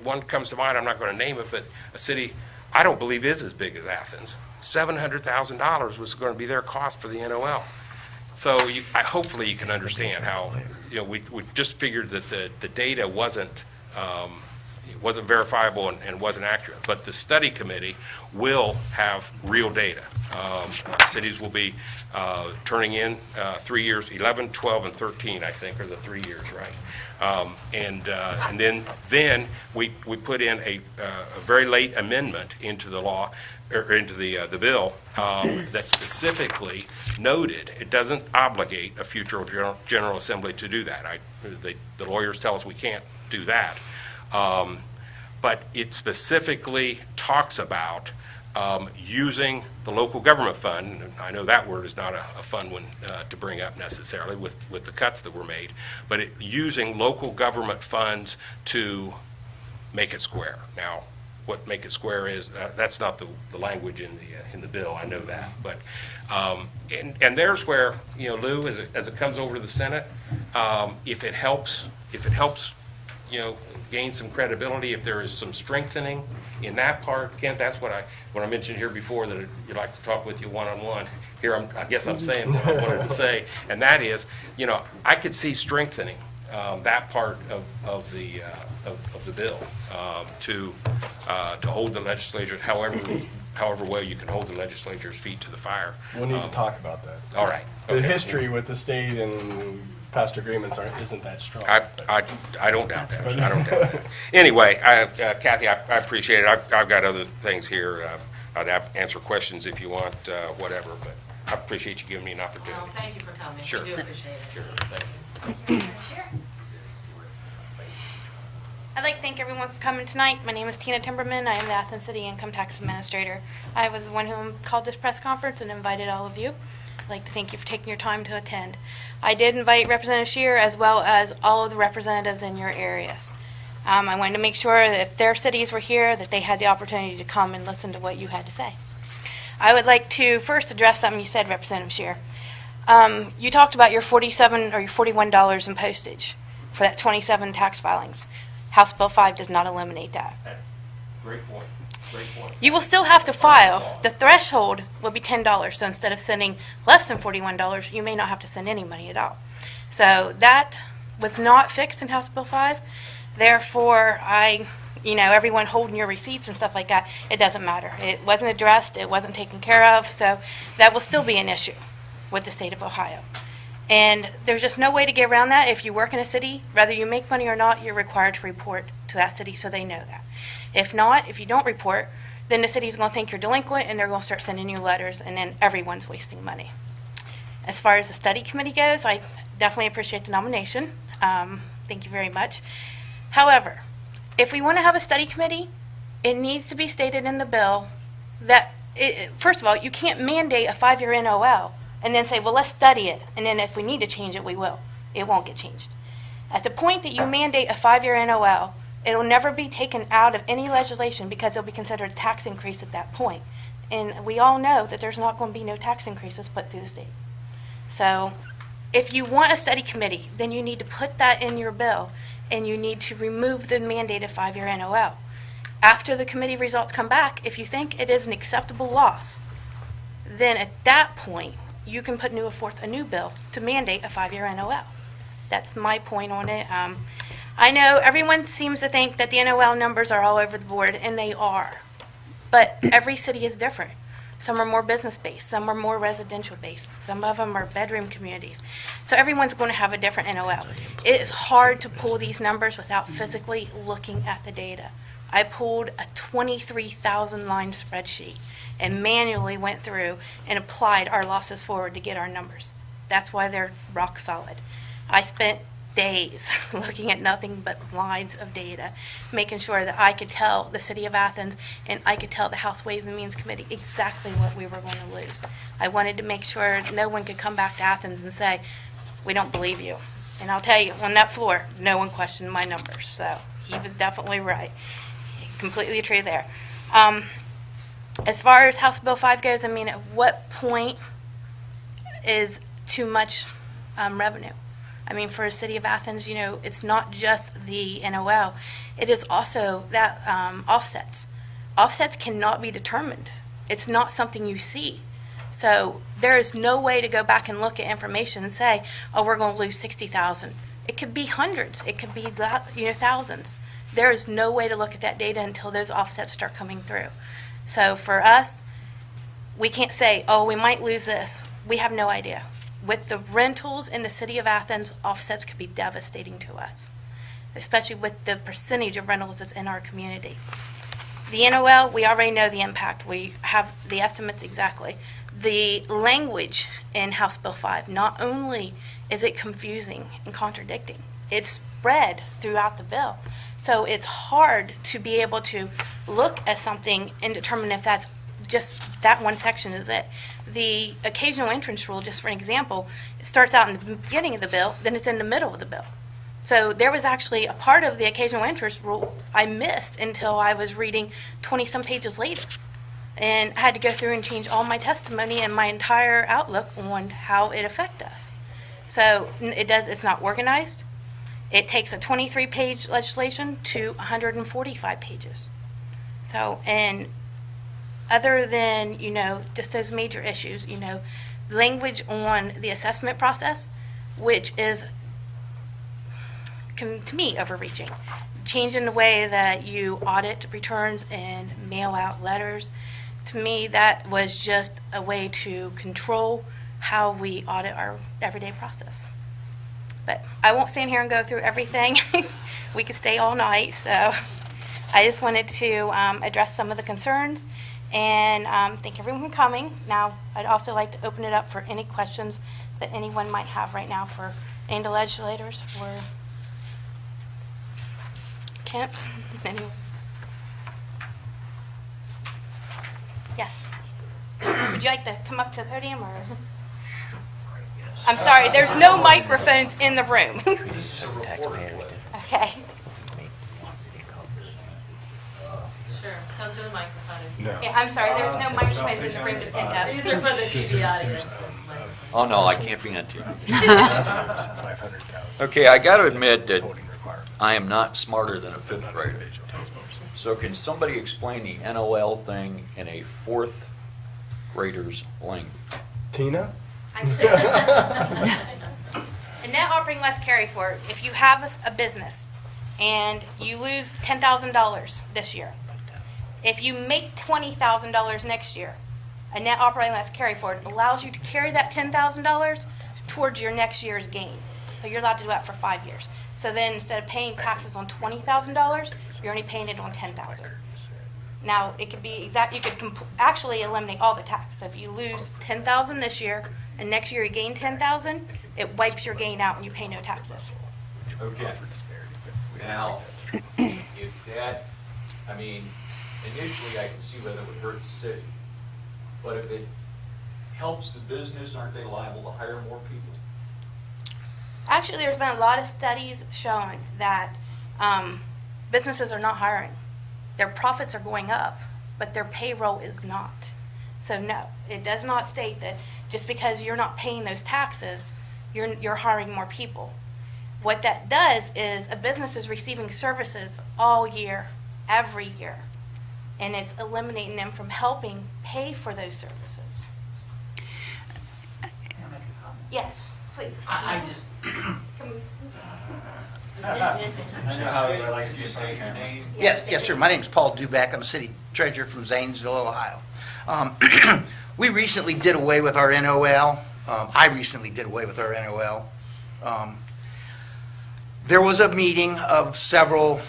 Speaker 13: One comes to mind, I'm not going to name it, but a city I don't believe is as big as Athens. $700,000 was going to be their cost for the NOL. So hopefully you can understand how, we just figured that the data wasn't, it wasn't verifiable and wasn't accurate. But the study committee will have real data. Cities will be turning in 3 years, 11, 12, and 13, I think, are the 3 years, right? And then we put in a very late amendment into the law, or into the bill, that specifically noted it doesn't obligate a future General Assembly to do that. The lawyers tell us we can't do that. But it specifically talks about using the local government fund. And I know that word is not a fun one to bring up necessarily with the cuts that were made, but using local government funds to make it square. Now, what make it square is, that's not the language in the bill, I know that. But, and there's where, Lou, as it comes over to the Senate, if it helps, gain some credibility, if there is some strengthening in that part, Kent, that's what I mentioned here before, that you'd like to talk with you one-on-one. Here, I guess I'm saying what I wanted to say, and that is, I could see strengthening that part of the bill to hold the legislature, however well you can hold the legislature's feet to the fire.
Speaker 10: We'll need to talk about that.
Speaker 13: All right.
Speaker 10: The
Speaker 13: Okay.
Speaker 10: history with the state and past agreements isn't that strong.
Speaker 13: I don't doubt that. I don't doubt that. Anyway, Kathy, I appreciate it. I've got other things here. I'd answer questions if you want, whatever, but I appreciate you giving me an opportunity.
Speaker 1: Well, thank you for coming.
Speaker 13: Sure.
Speaker 1: We do appreciate it.
Speaker 13: Sure, thank you.
Speaker 14: I'd like to thank everyone for coming tonight. My name is Tina Timberman. I am the Athens City Income Tax Administrator. I was the one who called this press conference and invited all of you. I'd like to thank you for taking your time to attend. I did invite Representative Scheer as well as all of the representatives in your areas. I wanted to make sure that if their cities were here, that they had the opportunity to come and listen to what you had to say. I would like to first address something you said, Representative Scheer. You talked about your $47 or your $41 in postage for that 27 tax filings. House Bill 5 does not eliminate that.
Speaker 13: Great point. Great point.
Speaker 14: You will still have to file. The threshold will be $10. So instead of sending less than $41, you may not have to send any money at all. So that was not fixed in House Bill 5. Therefore, everyone holding your receipts and stuff like that, it doesn't matter. It wasn't addressed. It wasn't taken care of. So that will still be an issue with the state of Ohio. And there's just no way to get around that. If you work in a city, whether you make money or not, you're required to report to that city so they know that. If not, if you don't report, then the city's going to think you're delinquent and they're going to start sending you letters, and then everyone's wasting money. As far as the study committee goes, I definitely appreciate the nomination. Thank you very much. However, if we want to have a study committee, it needs to be stated in the bill that, first of all, you can't mandate a 5-year NOL and then say, well, let's study it, and then if we need to change it, we will. It won't get changed. At the point that you mandate a 5-year NOL, it'll never be taken out of any legislation because it'll be considered a tax increase at that point. And we all know that there's not going to be no tax increases put through the state. So if you want a study committee, then you need to put that in your bill, and you need to remove the mandated 5-year NOL. After the committee results come back, if you think it is an acceptable loss, then at that point, you can put forth a new bill to mandate a 5-year NOL. That's my point on it. I know everyone seems to think that the NOL numbers are all over the board, and they are. But every city is different. Some are more business-based. Some are more residential-based. Some of them are bedroom communities. So everyone's going to have a different NOL. It is hard to pull these numbers without physically looking at the data. I pulled a 23,000-line spreadsheet and manually went through and applied our losses forward to get our numbers. That's why they're rock solid. I spent days looking at nothing but lines of data, making sure that I could tell the City of Athens and I could tell the House Ways and Means Committee exactly what we were going to lose. I wanted to make sure no one could come back to Athens and say, we don't believe you. And I'll tell you, on that floor, no one questioned my numbers. So he was definitely right. Completely true there. As far as House Bill 5 goes, I mean, at what point is too much revenue? I mean, for a City of Athens, it's not just the NOL. It is also that offsets. Offsets cannot be determined. It's not something you see. So there is no way to go back and look at information and say, oh, we're going to lose 60,000. It could be hundreds. It could be thousands. there is no way to look at that data until those offsets start coming through. So for us, we can't say, oh, we might lose this. We have no idea. With the rentals in the city of Athens, offsets could be devastating to us, especially with the percentage of rentals that's in our community. The NOL, we already know the impact. We have the estimates exactly. The language in House Bill 5, not only is it confusing and contradicting, it's spread throughout the bill. So it's hard to be able to look at something and determine if that's just that one section is it. The occasional entrance rule, just for an example, it starts out in the beginning of the bill, then it's in the middle of the bill. So there was actually a part of the occasional interest rule I missed until I was reading 20-some pages later. And I had to go through and change all my testimony and my entire outlook on how it affects us. So it's not organized. It takes a 23-page legislation to 145 pages. So, and other than, just those major issues, language on the assessment process, which is, to me, overreaching. Changing the way that you audit returns and mail out letters. To me, that was just a way to control how we audit our everyday process. But I won't stand here and go through everything. We could stay all night, so I just wanted to address some of the concerns and thank everyone for coming. Now, I'd also like to open it up for any questions that anyone might have right now for any of the legislators or Kemp. Anyone? Yes. Would you like to come up to the podium or? I'm sorry, there's no microphones in the room. Okay.
Speaker 1: Sure, come to the microphone.
Speaker 14: Yeah, I'm sorry, there's no microphones in the room to pick up.
Speaker 1: These are for the TV audience.
Speaker 15: Oh, no, I can't be on TV. Okay, I got to admit that I am not smarter than a fifth grader. So can somebody explain the NOL thing in a fourth grader's language?
Speaker 10: Tina?
Speaker 14: A net operating loss carry forward, if you have a business and you lose $10,000 this year, if you make $20,000 next year, a net operating loss carry forward allows you to carry that $10,000 towards your next year's gain. So you're allowed to do that for 5 years. So then instead of paying taxes on $20,000, you're only paying it on $10,000. Now, it could be that you could actually eliminate all the tax. So if you lose $10,000 this year and next year you gain $10,000, it wipes your gain out and you pay no taxes.
Speaker 15: Okay. Now, if that, initially I can see whether it would hurt the city. But if it helps the business, aren't they liable to hire more people?
Speaker 14: Actually, there's been a lot of studies showing that businesses are not hiring. Their profits are going up, but their payroll is not. So no, it does not state that just because you're not paying those taxes, you're hiring more people. What that does is a business is receiving services all year, every year, and it's eliminating them from helping pay for those services. Yes, please.
Speaker 16: I just.
Speaker 8: Yes, sir. My name's Paul Duback. I'm city treasurer from Zanesville, Ohio. We recently did away with our NOL. I recently did away with our NOL. There was a meeting of several,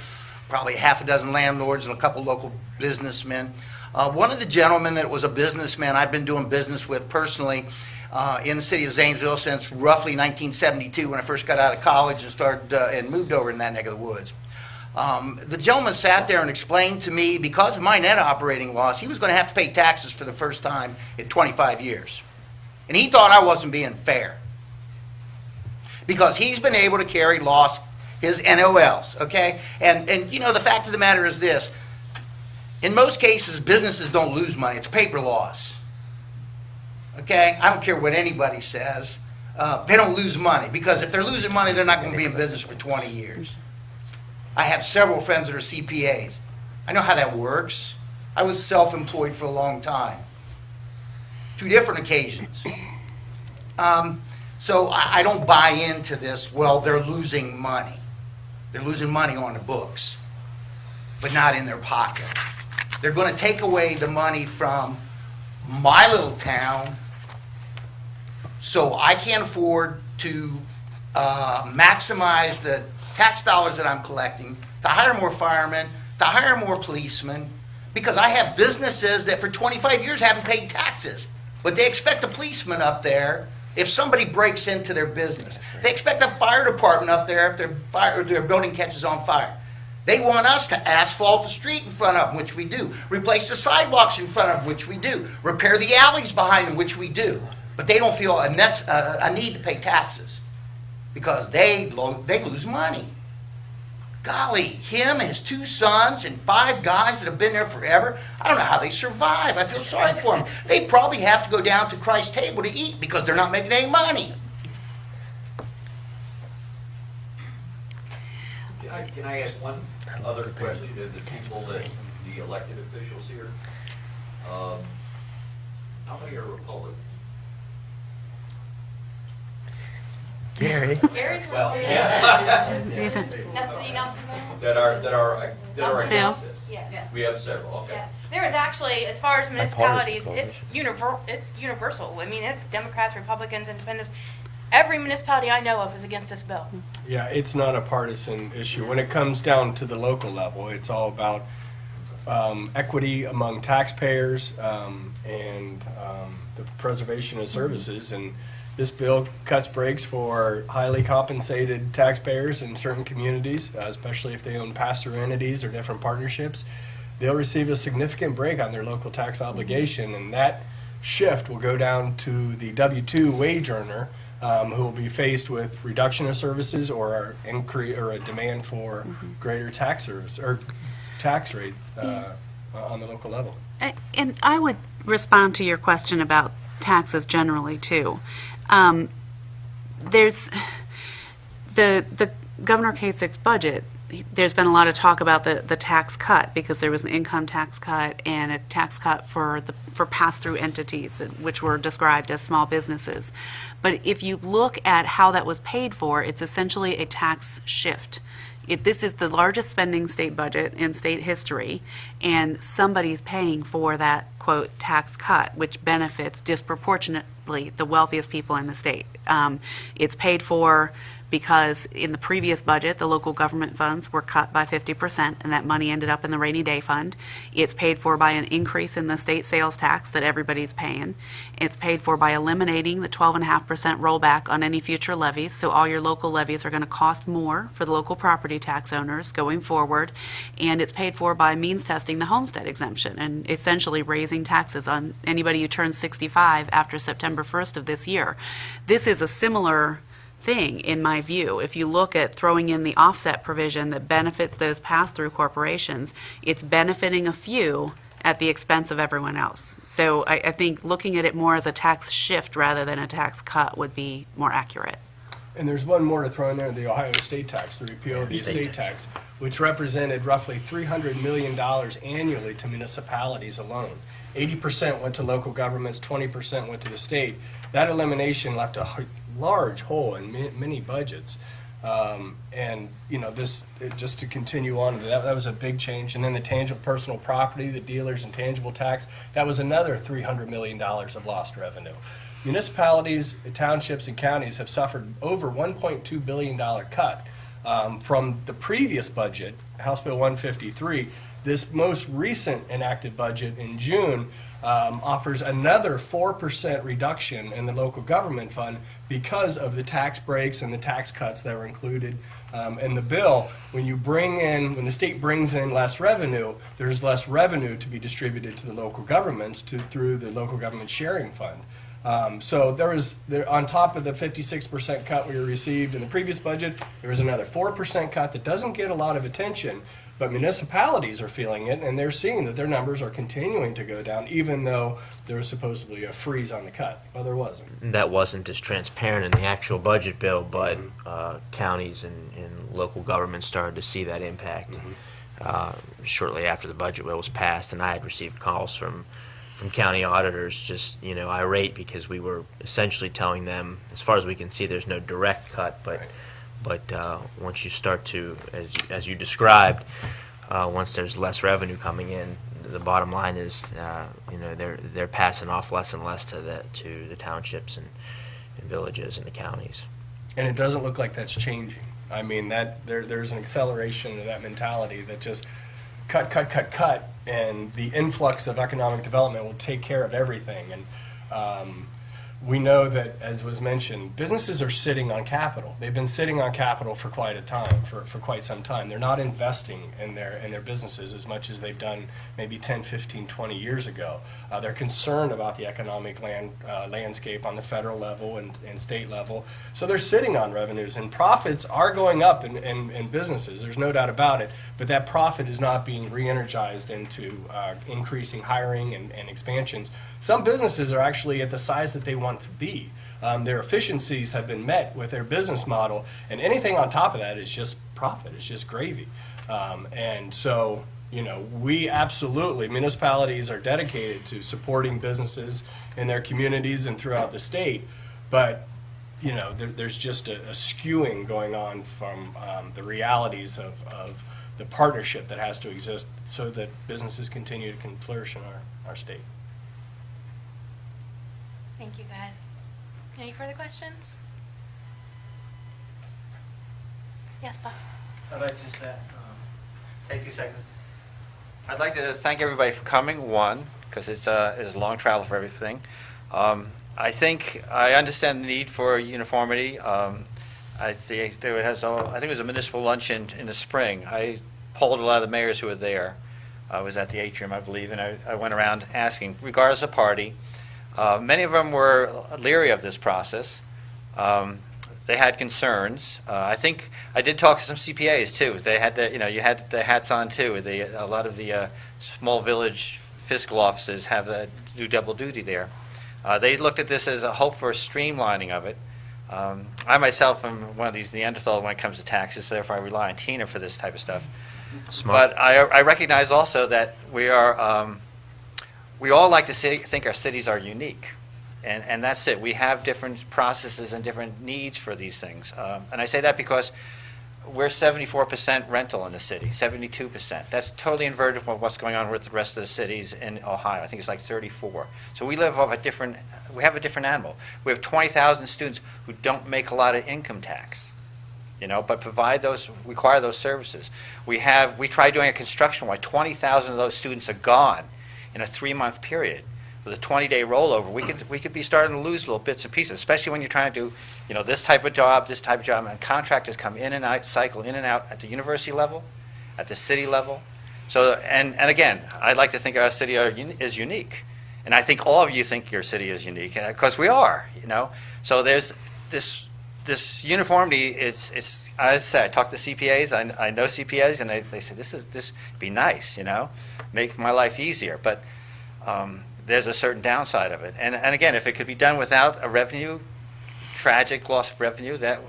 Speaker 8: probably half a dozen landlords and a couple local businessmen. One of the gentlemen that was a businessman I've been doing business with personally in the city of Zanesville since roughly 1972 when I first got out of college and started and moved over in that neck of the woods. The gentleman sat there and explained to me because of my net operating loss, he was going to have to pay taxes for the first time in 25 years. And he thought I wasn't being fair because he's been able to carry his NOLs, okay? And the fact of the matter is this. In most cases, businesses don't lose money. It's paper loss. Okay? I don't care what anybody says. They don't lose money because if they're losing money, they're not going to be in business for 20 years. I have several friends that are CPAs. I know how that works. I was self-employed for a long time. 2 different occasions. So I don't buy into this, well, they're losing money. They're losing money on the books. but not in their pocket. They're going to take away the money from my little town, so I can't afford to maximize the tax dollars that I'm collecting, to hire more firemen, to hire more policemen, because I have businesses that for 25 years haven't paid taxes. But they expect a policeman up there if somebody breaks into their business. They expect a fire department up there if their building catches on fire. They want us to asphalt the street in front of them, which we do. Replace the sidewalks in front of them, which we do. Repair the alleys behind them, which we do. But they don't feel a need to pay taxes because they lose money. Golly, him and his 2 sons and 5 guys that have been there forever, I don't know how they survive. I feel sorry for them. They probably have to go down to Christ's table to eat because they're not making any money.
Speaker 15: Can I ask one other question to the people, the elected officials here? How many are Republicans?
Speaker 12: Gary.
Speaker 14: Gary's
Speaker 15: Well,
Speaker 14: That's the Nelsonville?
Speaker 15: that are against this?
Speaker 14: Yes.
Speaker 15: We have several, okay.
Speaker 14: Yeah. There is actually, as far as municipalities, it's universal. I mean, it's Democrats, Republicans, Independents. Every municipality I know of is against this bill.
Speaker 10: Yeah, it's not a partisan issue. When it comes down to the local level, it's all about equity among taxpayers and the preservation of services. And this bill cuts breaks for highly compensated taxpayers in certain communities, especially if they own pass-through entities or different partnerships. They'll receive a significant break on their local tax obligation, and that shift will go down to the W-2 wage earner, who will be faced with reduction of services or a demand for greater tax service or tax rates on the local level.
Speaker 11: And I would respond to your question about taxes generally too. There's the Governor Kasich's budget. There's been a lot of talk about the tax cut because there was an income tax cut and a tax cut for pass-through entities, which were described as small businesses. But if you look at how that was paid for, it's essentially a tax shift. This is the largest spending state budget in state history, and somebody's paying for that, quote, tax cut, which benefits disproportionately the wealthiest people in the state. It's paid for because in the previous budget, the local government funds were cut by 50%, and that money ended up in the rainy day fund. It's paid for by an increase in the state sales tax that everybody's paying. It's paid for by eliminating the 12.5% rollback on any future levies, so all your local levies are going to cost more for the local property tax owners going forward. And it's paid for by means testing the homestead exemption and essentially raising taxes on anybody who turns 65 after September 1st of this year. This is a similar thing, in my view. If you look at throwing in the offset provision that benefits those pass-through corporations, it's benefiting a few at the expense of everyone else. So I think looking at it more as a tax shift rather than a tax cut would be more accurate.
Speaker 10: And there's one more to throw in there, the Ohio estate tax, the repeal of the estate tax, which represented roughly $300 million annually to municipalities alone. 80% went to local governments, 20% went to the state. That elimination left a large hole in many budgets. And, you know, just to continue on, that was a big change. And then the tangible personal property, the dealers and tangible tax, that was another $300 million of lost revenue. Municipalities, townships, and counties have suffered over $1.2 billion cut from the previous budget, House Bill 153. This most recent enacted budget in June offers another 4% reduction in the local government fund because of the tax breaks and the tax cuts that were included in the bill. When the state brings in less revenue, there's less revenue to be distributed to the local governments through the local government sharing fund. So on top of the 56% cut we received in the previous budget, there was another 4% cut that doesn't get a lot of attention, but municipalities are feeling it, and they're seeing that their numbers are continuing to go down, even though there was supposedly a freeze on the cut. Well, there wasn't.
Speaker 12: That wasn't as transparent in the actual budget bill, but counties and local governments started to see that impact shortly after the budget bill was passed, and I had received calls from county auditors just, irate because we were essentially telling them, as far as we can see, there's no direct cut, but once you start to, as you described, once there's less revenue coming in, the bottom line is, they're passing off less and less to the townships and villages and the counties.
Speaker 10: And it doesn't look like that's changing. I mean, there's an acceleration of that mentality that just cut, and the influx of economic development will take care of everything. And we know that, as was mentioned, businesses are sitting on capital. They've been sitting on capital for quite a time, for quite some time. They're not investing in their businesses as much as they've done maybe 10, 15, 20 years ago. They're concerned about the economic landscape on the federal level and state level. So they're sitting on revenues, and profits are going up in businesses. There's no doubt about it. But that profit is not being re-energized into increasing hiring and expansions. Some businesses are actually at the size that they want to be. Their efficiencies have been met with their business model, and anything on top of that is just profit. It's just gravy. And so, we absolutely, municipalities are dedicated to supporting businesses in their communities and throughout the state, but there's just a skewing going on from the realities of the partnership that has to exist so that businesses continue to flourish in our state.
Speaker 14: Thank you, guys. Any further questions? Yes, Bob.
Speaker 9: I'd like to take 2 seconds. I'd like to thank everybody for coming, one, because it's a long travel for everything. I think I understand the need for uniformity. I think it was a municipal luncheon in the spring. I polled a lot of the mayors who were there. I was at the atrium, I believe, and I went around asking, regardless of party. Many of them were leery of this process. They had concerns. I think I did talk to some CPAs too. They had you had the hats on too. A lot of the small village fiscal offices do double duty there. They looked at this as a hope for a streamlining of it. I myself am one of these Neanderthals when it comes to taxes, so therefore I rely on Tina for this type of stuff.
Speaker 12: Smart.
Speaker 9: But I recognize also that we all like to think our cities are unique. And that's it. We have different processes and different needs for these things. And I say that because we're 74% rental in the city, 72%. That's totally inverted from what's going on with the rest of the cities in Ohio. I think it's like 34. So we have a different animal. We have 20,000 students who don't make a lot of income tax, but require those services. We tried doing a construction where 20,000 of those students are gone in a 3-month period. With a 20-day rollover, we could be starting to lose little bits and pieces, especially when you're trying to do, this type of job, and contractors come in and out, cycle in and out at the university level, at the city level. So, and again, I'd like to think our city is unique, and I think all of you think your city is unique, because we are, So there's this uniformity. It's as I said, I talk to CPAs. I know CPAs, and they say this would be nice, make my life easier, but. There's a certain downside of it. And again, if it could be done without a tragic loss of revenue, that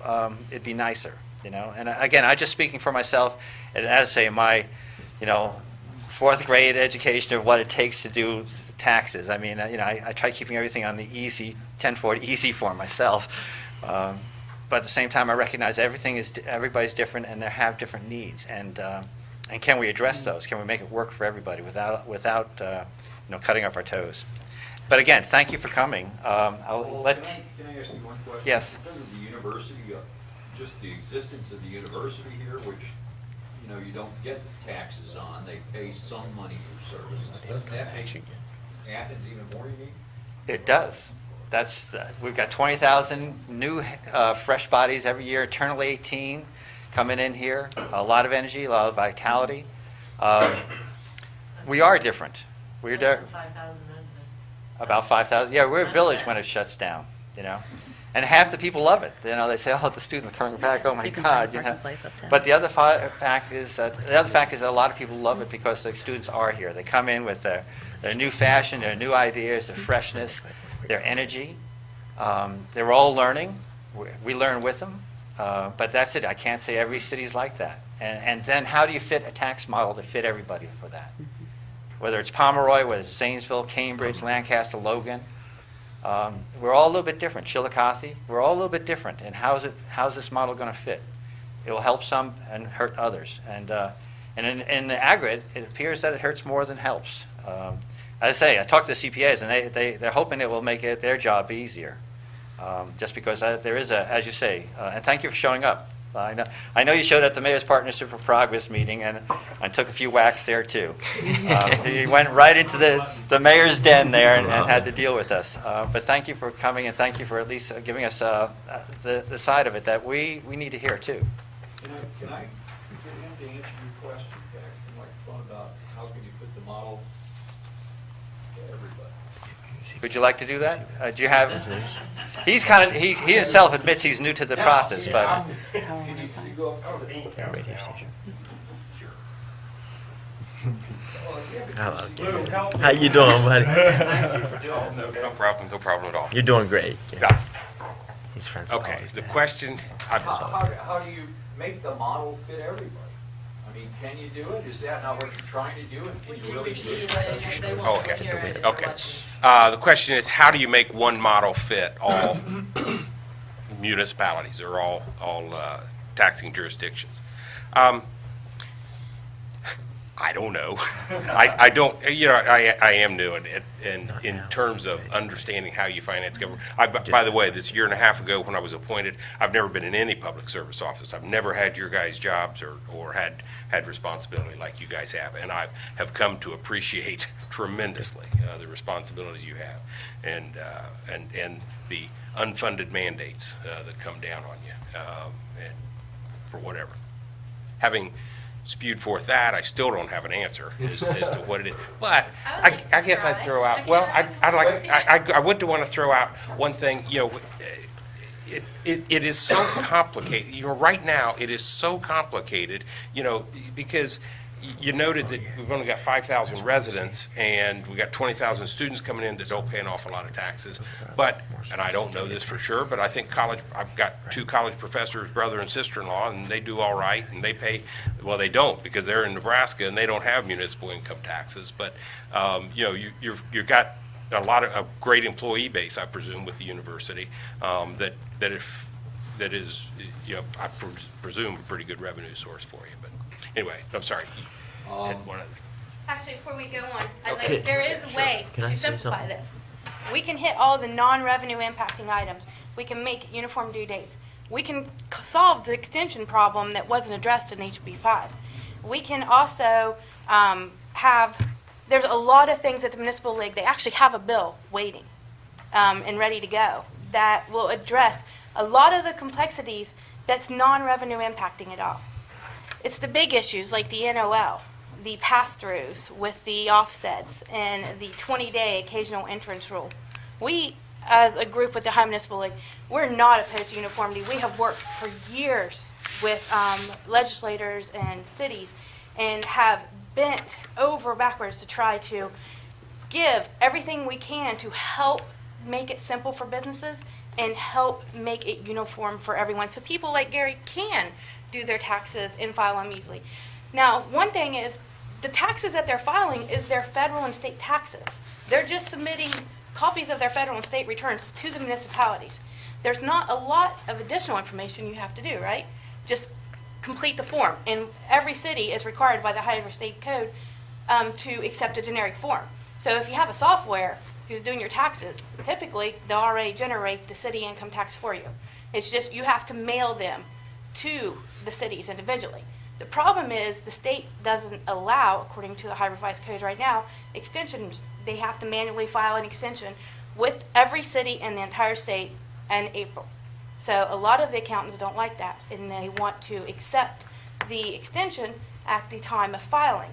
Speaker 9: it'd be nicer, And again, I'm just speaking for myself, and as I say, my, 4th grade education of what it takes to do taxes. I mean, I try keeping everything on the 1040 easy for myself. But at the same time, I recognize everybody's different, and they have different needs. And can we address those? Can we make it work for everybody without cutting off our toes? But again, thank you for coming.
Speaker 15: Can I ask you one question?
Speaker 9: Yes.
Speaker 15: In terms of the university, just the existence of the university here, which you don't get taxes on, they pay some money for services. Doesn't that make Athens even more unique?
Speaker 9: It does. We've got 20,000 new fresh bodies every year, eternal 18 coming in here. A lot of energy, a lot of vitality. We are different. We're there.
Speaker 1: 5,000 residents.
Speaker 9: About 5,000. Yeah, we're a village when it shuts down, And half the people love it. They say, "Oh, the students are coming back. Oh my God!" But the other fact is that a lot of people love it because the students are here. They come in with their new fashion, their new ideas, their freshness, their energy. They're all learning. We learn with them. But that's it. I can't say every city's like that. And then how do you fit a tax model to fit everybody for that? Whether it's Pomeroy, whether it's Zanesville, Cambridge, Lancaster, Logan. We're all a little bit different. Chillicothe, we're all a little bit different. And how's this model going to fit? It will help some and hurt others. And And in the aggregate, it appears that it hurts more than helps. As I say, I talked to CPAs, and they're hoping it will make their job easier. Just because there is as you say, and thank you for showing up. I know you showed at the Mayor's Partnership for Progress meeting, and I took a few whacks there too. He went right into the mayor's den there and had to deal with us. But thank you for coming, and thank you for at least giving us the side of it that we need to hear too.
Speaker 15: Can I get him to answer your question back to the microphone about how can you put the model to everybody?
Speaker 9: Would you like to do that? Do you have? He himself admits he's new to the process, but.
Speaker 12: How you doing, buddy?
Speaker 13: Thank you for doing it. No problem at all.
Speaker 12: You're doing great.
Speaker 13: Yeah.
Speaker 12: He's friends.
Speaker 13: Okay, the question.
Speaker 15: How do you make the model fit everybody? I mean, can you do it? Is that not what you're trying to do? And can you really do it?
Speaker 13: Okay. The question is, how do you make one model fit all municipalities or all taxing jurisdictions? I don't know. I don't. I am new in terms of understanding how you finance government. By the way, this year and a half ago when I was appointed, I've never been in any public service office. I've never had your guys' jobs or had responsibility like you guys have, and I have come to appreciate tremendously the responsibilities you have, and the unfunded mandates that come down on you, and for whatever. Having spewed forth that, I still don't have an answer as to what it is. But I guess I'd throw out. Well, I would want to throw out one thing. It is so complicated. Right now it is so complicated. Because you noted that we've only got 5,000 residents and we got 20,000 students coming in that don't pay an awful lot of taxes. But, and I don't know this for sure, but I think I've got 2 college professors, brother and sister-in-law, and they do all right, and they pay, well, they don't because they're in Nebraska and they don't have municipal income taxes. But, you've got a lot of a great employee base, I presume, with the university that is, I presume a pretty good revenue source for you. But anyway, I'm sorry.
Speaker 14: Actually, before we go on,
Speaker 12: Okay.
Speaker 14: there is a way
Speaker 12: Can I
Speaker 14: to
Speaker 12: say
Speaker 14: simplify
Speaker 12: something?
Speaker 14: this. We can hit all the non-revenue impacting items. We can make uniform due dates. We can solve the extension problem that wasn't addressed in HB5. We can also there's a lot of things at the Municipal League. They actually have a bill waiting and ready to go that will address a lot of the complexities that's non-revenue impacting at all. It's the big issues like the NOL, the pass-throughs with the offsets, and the 20-day occasional entrance rule. We, as a group with the Ohio Municipal League, we're not opposed to uniformity. We have worked for years with legislators and cities and have bent over backwards to try to give everything we can to help make it simple for businesses and help make it uniform for everyone so people like Gary can do their taxes and file them easily. Now, one thing is the taxes that they're filing is their federal and state taxes. They're just submitting copies of their federal and state returns to the municipalities. There's not a lot of additional information you have to do, right? Just complete the form. And every city is required by the Ohio State Code to accept a generic form. So if you have a software who's doing your taxes, typically they'll already generate the city income tax for you. It's just you have to mail them to the cities individually. The problem is the state doesn't allow, according to the Ohio Revised Code right now, extensions. They have to manually file an extension with every city in the entire state in April. So a lot of the accountants don't like that, and they want to accept the extension at the time of filing,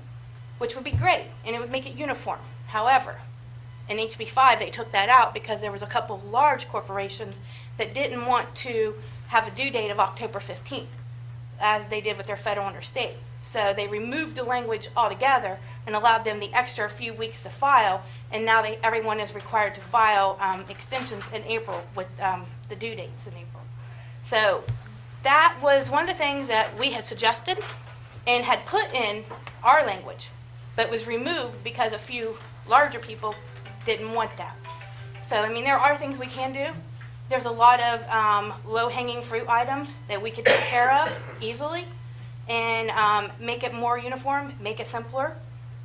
Speaker 14: which would be great, and it would make it uniform. However, in HB5, they took that out because there was a couple large corporations that didn't want to have a due date of October 15th, as they did with their federal and their state. So they removed the language altogether and allowed them the extra few weeks to file, and now everyone is required to file extensions in April with the due dates in April. So that was one of the things that we had suggested and had put in our language, but was removed because a few larger people didn't want that. So, I mean, there are things we can do. There's a lot of low-hanging fruit items that we could take care of easily, and make it more uniform, make it simpler.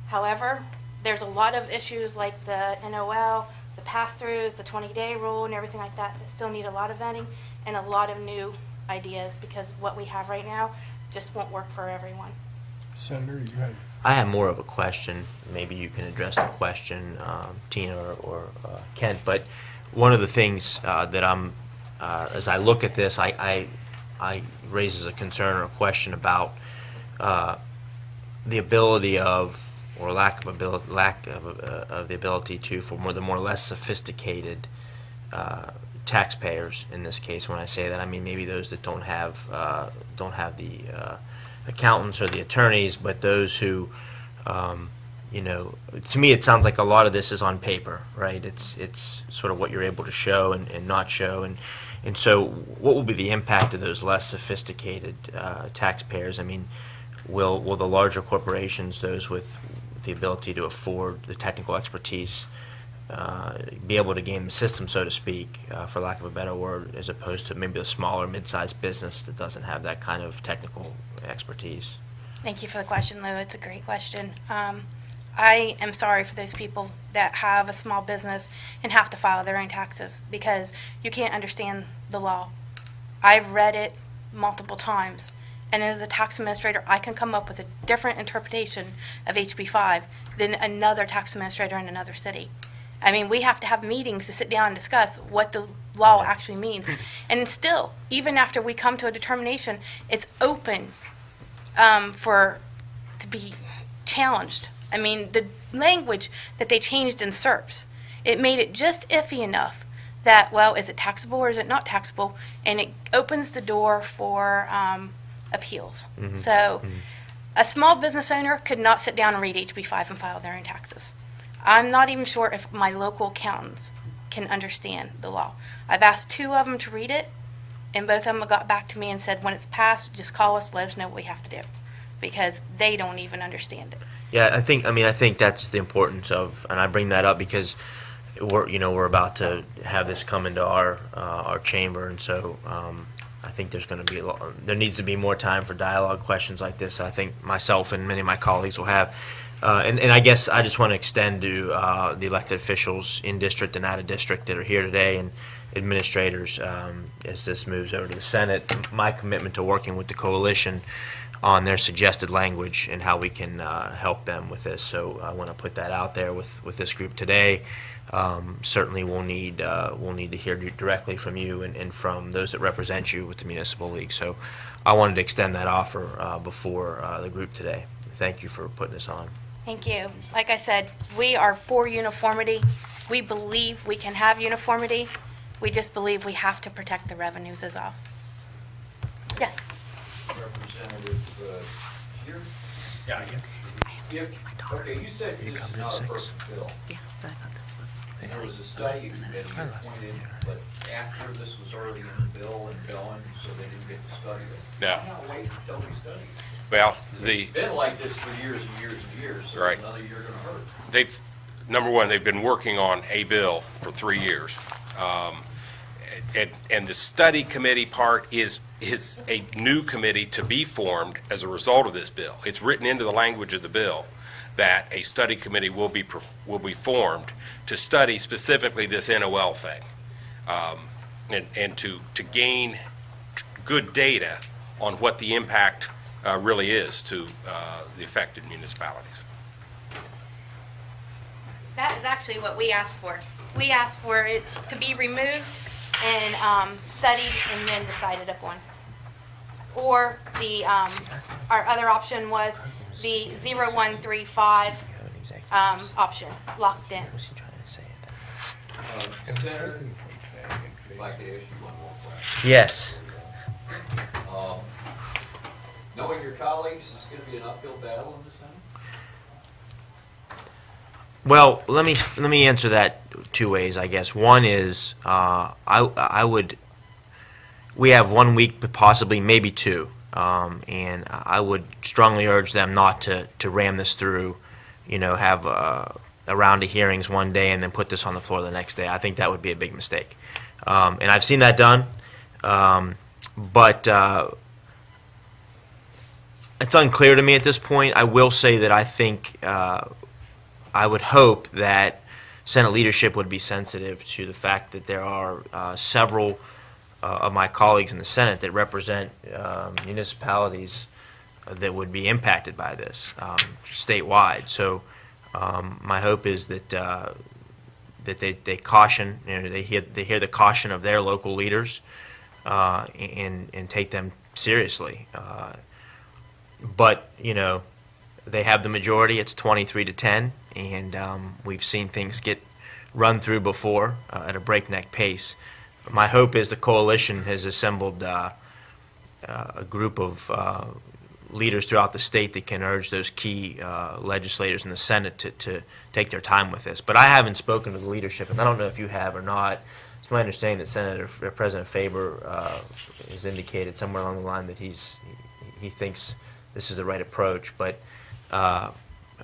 Speaker 14: However, there's a lot of issues like the NOL, the pass-throughs, the 20-day rule, and everything like that still need a lot of vetting and a lot of new ideas, because what we have right now just won't work for everyone.
Speaker 10: Senator, you had.
Speaker 12: I have more of a question. Maybe you can address the question, Tina or Kent. But one of the things that I'm, as I look at this, I raises a concern or a question about the ability of, or lack of the ability to, for the more or less sophisticated taxpayers in this case. When I say that, I mean maybe those that don't have the accountants or the attorneys, but those who, to me it sounds like a lot of this is on paper, right? It's sort of what you're able to show and not show, and so what will be the impact of those less sophisticated taxpayers? I mean, will the larger corporations, those with the ability to afford the technical expertise, be able to game the system, so to speak, for lack of a better word, as opposed to maybe a smaller, mid-sized business that doesn't have that kind of technical expertise?
Speaker 14: Thank you for the question, Lou. It's a great question. I am sorry for those people that have a small business and have to file their own taxes, because you can't understand the law. I've read it multiple times, and as a tax administrator, I can come up with a different interpretation of HB5 than another tax administrator in another city. I mean, we have to have meetings to sit down and discuss what the law actually means. And still, even after we come to a determination, it's open to be challenged. I mean, the language that they changed in SERPs, it made it just iffy enough that, well, is it taxable or is it not taxable? And it opens the door for appeals. So a small business owner could not sit down and read HB5 and file their own taxes. I'm not even sure if my local accountants can understand the law. I've asked 2 of them to read it, and both of them got back to me and said, when it's passed, just call us, let us know what we have to do, because they don't even understand it.
Speaker 12: Yeah, I think that's the importance of, and I bring that up because we're about to have this come into our chamber, and so I think there needs to be more time for dialogue, questions like this. I think myself and many of my colleagues will have. And I guess I just want to extend to the elected officials in district and out of district that are here today, and administrators, as this moves over to the Senate, my commitment to working with the coalition on their suggested language and how we can help them with this. So I want to put that out there with this group today. Certainly we'll need to hear directly from you and from those that represent you with the Municipal League. So I wanted to extend that offer before the group today. Thank you for putting this on.
Speaker 14: Thank you. Like I said, we are for uniformity. We believe we can have uniformity. We just believe we have to protect the revenues as well. Yes.
Speaker 15: Representative here?
Speaker 13: Yeah, I guess.
Speaker 15: Okay, you said this is not a perfect bill.
Speaker 11: Yeah, but I thought this was.
Speaker 15: And there was a study that you pointed, but after this was already in the bill and going, so they didn't get to study it.
Speaker 13: No.
Speaker 15: It's not wait until we study it.
Speaker 13: Well,
Speaker 15: It's been like this for years and years and years, so
Speaker 13: Right.
Speaker 15: another year gonna hurt.
Speaker 13: number one, they've been working on a bill for 3 years. And the study committee part is a new committee to be formed as a result of this bill. It's written into the language of the bill that a study committee will be formed to study specifically this NOL thing, and to gain good data on what the impact really is to the affected municipalities.
Speaker 14: That is actually what we asked for. We asked for it to be removed and studied and then decided upon. Or the our other option was the 0135 option, locked in.
Speaker 15: Senator, if I could ask you one more question.
Speaker 12: Yes.
Speaker 15: Knowing your colleagues, is it going to be an uphill battle in the Senate?
Speaker 12: Well, let me answer that 2 ways, I guess. One is we have 1 week, possibly maybe 2, and I would strongly urge them not to ram this through, have a round of hearings one day and then put this on the floor the next day. I think that would be a big mistake, and I've seen that done, but It's unclear to me at this point. I will say that I think I would hope that Senate leadership would be sensitive to the fact that there are several of my colleagues in the Senate that represent municipalities that would be impacted by this statewide. So my hope is that that they caution, they hear the caution of their local leaders and take them seriously. But they have the majority. It's 23-10, and we've seen things get run through before at a breakneck pace. My hope is the coalition has assembled a group of leaders throughout the state that can urge those key legislators in the Senate to take their time with this. But I haven't spoken to the leadership, and I don't know if you have or not. It's my understanding that President Faber has indicated somewhere along the line that he thinks this is the right approach. But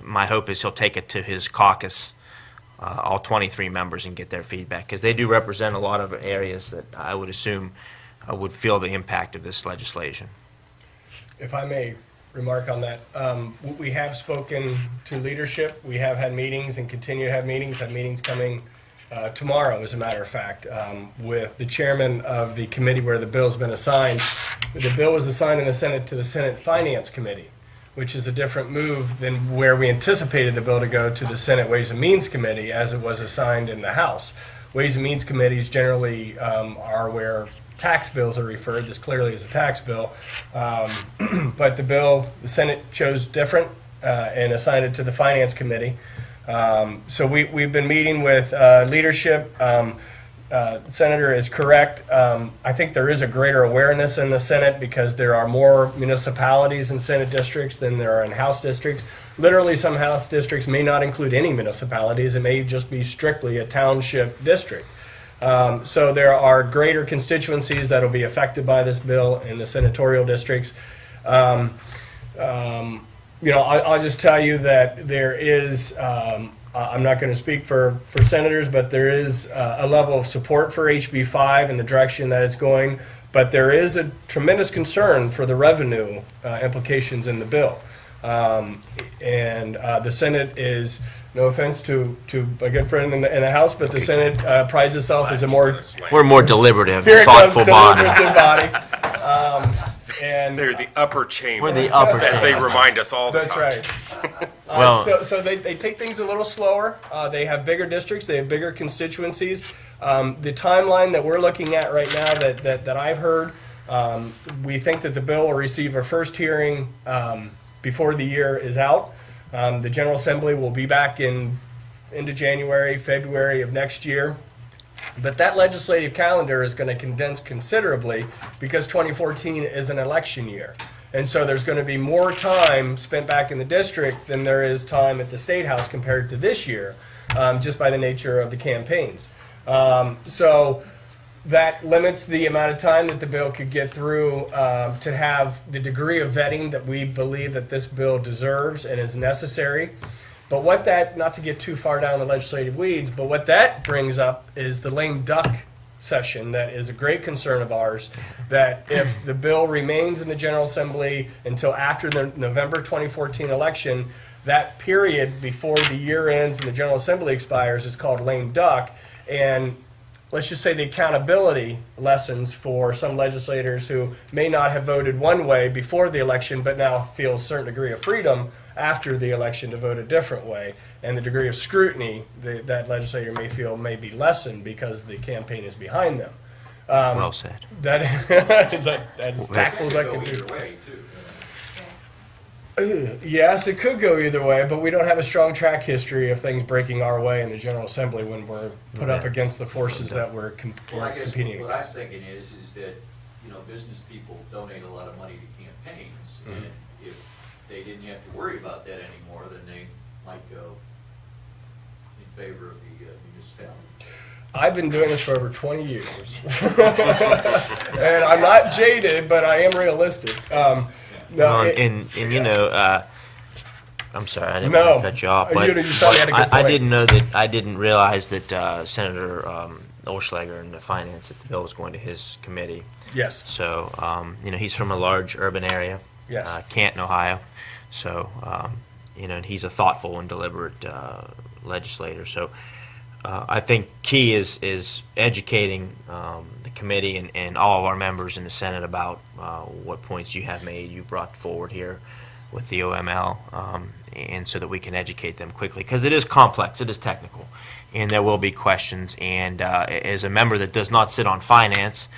Speaker 12: my hope is he'll take it to his caucus, all 23 members, and get their feedback, because they do represent a lot of areas that I would assume would feel the impact of this legislation.
Speaker 10: If I may remark on that, we have spoken to leadership. We have had meetings and continue to have meetings coming tomorrow, as a matter of fact, with the chairman of the committee where the bill's been assigned. The bill was assigned in the Senate to the Senate Finance Committee, which is a different move than where we anticipated the bill to go to the Senate Ways and Means Committee as it was assigned in the House. Ways and Means Committees generally are where tax bills are referred. This clearly is a tax bill. But the Senate chose different and assigned it to the Finance Committee. So we've been meeting with leadership. Senator is correct. I think there is a greater awareness in the Senate because there are more municipalities in Senate districts than there are in House districts. Literally, some House districts may not include any municipalities. It may just be strictly a township district. So there are greater constituencies that will be affected by this bill in the senatorial districts. I'll just tell you that there is, I'm not going to speak for senators, but there is a level of support for HB5 and the direction that it's going. But there is a tremendous concern for the revenue implications in the bill. The Senate is, no offense to a good friend in the House, but the Senate prides itself as
Speaker 12: we're more deliberative,
Speaker 10: here
Speaker 12: thoughtful body.
Speaker 10: And
Speaker 13: they're the upper chamber.
Speaker 12: We're the upper
Speaker 13: as they
Speaker 12: chamber.
Speaker 13: remind us all the
Speaker 10: That's
Speaker 13: time.
Speaker 10: right. So they take things a little slower. They have bigger districts. They have bigger constituencies. The timeline that we're looking at right now that I've heard, we think that the bill will receive a first hearing before the year is out. The General Assembly will be back into January, February of next year. But that legislative calendar is going to condense considerably because 2014 is an election year. And so there's going to be more time spent back in the district than there is time at the State House compared to this year, just by the nature of the campaigns. So that limits the amount of time that the bill could get through to have the degree of vetting that we believe that this bill deserves and is necessary. But what that, not to get too far down the legislative weeds, but what that brings up is the lame duck session that is a great concern of ours, that if the bill remains in the General Assembly until after the November 2014 election, that period before the year ends and the General Assembly expires is called lame duck. And let's just say the accountability lessons for some legislators who may not have voted one way before the election but now feel a certain degree of freedom after the election to vote a different way, and the degree of scrutiny that legislator may feel may be lessened because the campaign is behind them.
Speaker 12: Well said.
Speaker 10: That is as tactful as I can do. Yes, it could go either way, but we don't have a strong track history of things breaking our way in the General Assembly when we're put up against the forces that we're competing
Speaker 15: What
Speaker 10: against.
Speaker 15: I'm thinking is that, business people donate a lot of money to campaigns, and if they didn't have to worry about that anymore, then they might go in favor of the municipality.
Speaker 10: I've been doing this for over 20 years. And I'm not jaded, but I am realistic.
Speaker 12: I'm sorry, I didn't
Speaker 10: No.
Speaker 12: mean to cut you off, but,
Speaker 10: You thought you had a good
Speaker 12: I
Speaker 10: point.
Speaker 12: didn't know that. I didn't realize that Senator Olschlager in the finance that the bill was going to his committee.
Speaker 10: Yes.
Speaker 12: So he's from a large urban area,
Speaker 10: Yes.
Speaker 12: Canton, Ohio. So, and he's a thoughtful and deliberate legislator. So, I think key is educating the committee and all of our members in the Senate about what points you have made, you brought forward here with the OML, and so that we can educate them quickly, because it is complex, it is technical, and there will be questions. And as a member that does not sit on finance,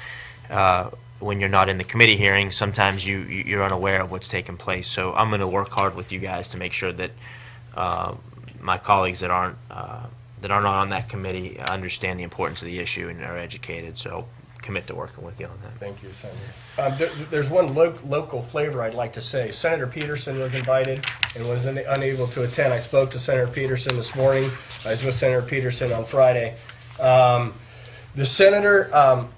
Speaker 12: when you're not in the committee hearing, sometimes you're unaware of what's taking place. So I'm going to work hard with you guys to make sure that my colleagues that are not on that committee understand the importance of the issue and are educated. So commit to working with you on that.
Speaker 10: Thank you, Senator. There's one local flavor I'd like to say. Senator Peterson was invited and was unable to attend. I spoke to Senator Peterson this morning. I was with Senator Peterson on Friday. The senator,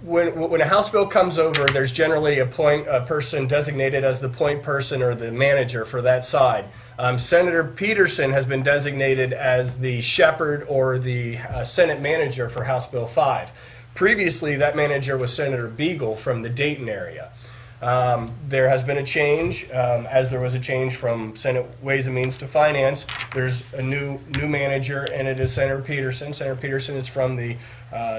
Speaker 10: when a House bill comes over, there's generally a person designated as the point person or the manager for that side. Senator Peterson has been designated as the shepherd or the Senate manager for House Bill 5. Previously, that manager was Senator Beagle from the Dayton area. There has been a change, as there was a change from Senate Ways and Means to Finance. There's a new manager, and it is Senator Peterson. Senator Peterson is from the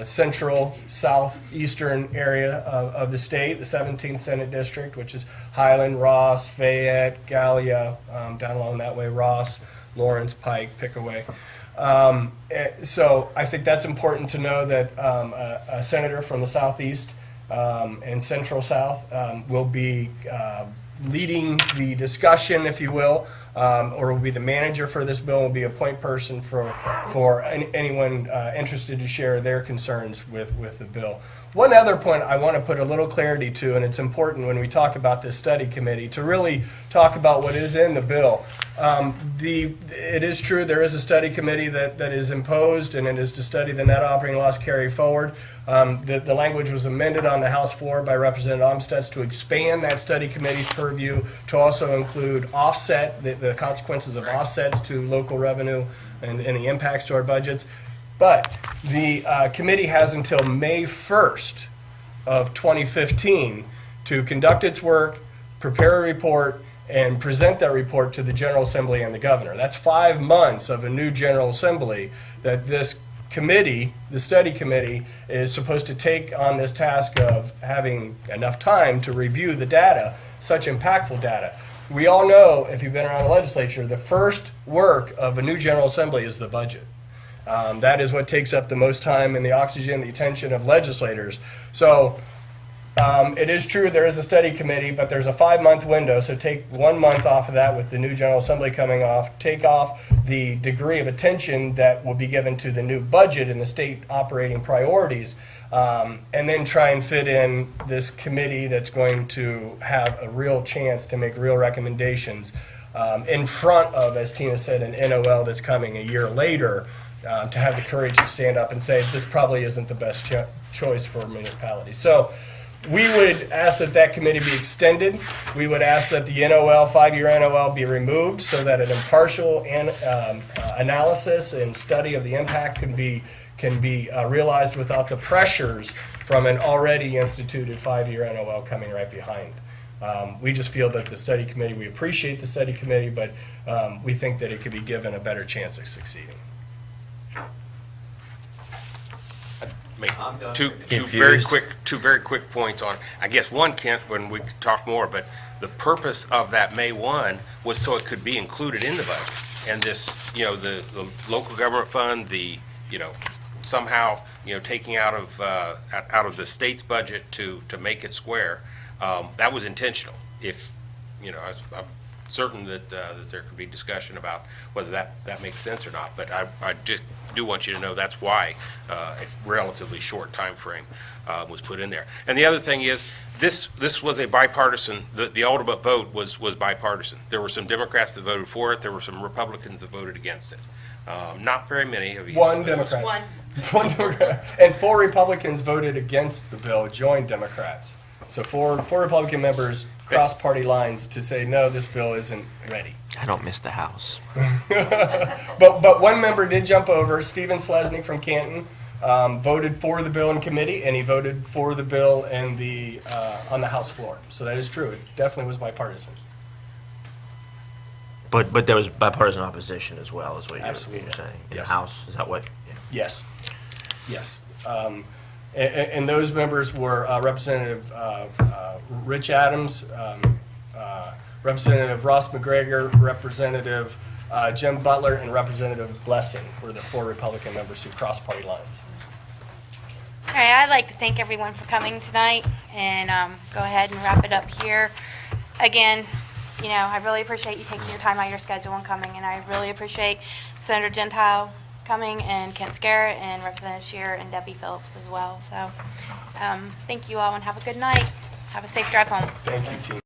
Speaker 10: central southeastern area of the state, the 17th Senate District, which is Highland, Ross, Fayette, Gallia, down along that way, Ross, Lawrence, Pike, Pickaway. So I think that's important to know that a senator from the southeast and central south will be leading the discussion, if you will, or will be the manager for this bill, will be a point person for anyone interested to share their concerns with the bill. One other point I want to put a little clarity to, and it's important when we talk about this study committee, to really talk about what is in the bill. It is true there is a study committee that is imposed, and it is to study the net operating loss carry forward. The language was amended on the House floor by Representative Umsteds to expand that study committee's purview to also include offset, the consequences of offsets to local revenue and the impacts to our budgets. But the committee has until May 1st of 2015 to conduct its work, prepare a report, and present that report to the General Assembly and the governor. That's 5 months of a new General Assembly that this committee, the study committee, is supposed to take on this task of having enough time to review the data, such impactful data. We all know, if you've been around the legislature, the first work of a new General Assembly is the budget. That is what takes up the most time and the oxygen, the attention of legislators. So it is true there is a study committee, but there's a 5-month window, so take 1 month off of that with the new General Assembly coming off, take off the degree of attention that will be given to the new budget and the state operating priorities, and then try and fit in this committee that's going to have a real chance to make real recommendations in front of, as Tina said, an NOL that's coming a year later, to have the courage to stand up and say this probably isn't the best choice for municipalities. So we would ask that committee be extended. We would ask that the NOL, 5-year NOL, be removed so that an impartial analysis and study of the impact can be realized without the pressures from an already instituted 5-year NOL coming right behind. We just feel that the study committee, we appreciate the study committee, but we think that it could be given a better chance of succeeding.
Speaker 13: Make two very quick points on. I guess one, Kent, when we talk more, but the purpose of that May 1 was so it could be included in the budget, and this, the local government fund, somehow taking out of the state's budget to make it square, that was intentional. If I'm certain that there could be discussion about whether that makes sense or not, but I just do want you to know that's why a relatively short time frame was put in there. And the other thing is, this was a bipartisan, the ultimate vote was bipartisan. There were some Democrats that voted for it, there were some Republicans that voted against it. Not very many of you.
Speaker 10: One Democrat. One Democrat. And 4 Republicans voted against the bill, joined Democrats. So four Republican members crossed party lines to say, no, this bill isn't ready.
Speaker 12: I don't miss the House.
Speaker 10: But one member did jump over, Stephen Slesnik from Canton, voted for the bill in committee, and he voted for the bill in on the House floor. So that is true. It definitely was bipartisan.
Speaker 12: But there was bipartisan opposition as well, is what you're
Speaker 10: Absolutely.
Speaker 12: saying, in
Speaker 10: Yes.
Speaker 12: the House. Is that what? Yeah.
Speaker 10: Yes, yes. And those members were Representative Rich Adams, Representative Ross McGregor, Representative Jim Butler, and Representative Blessing were the 4 Republican members who crossed party lines.
Speaker 14: All right, I'd like to thank everyone for coming tonight and go ahead and wrap it up here. Again, you know, I really appreciate you taking your time out of your schedule and coming, and I really appreciate Senator Gentile coming, and Kent Scarrett, and Representative Shearer, and Debbie Phillips as well. So thank you all, and have a good night. Have a safe drive home.
Speaker 10: Thank you, team.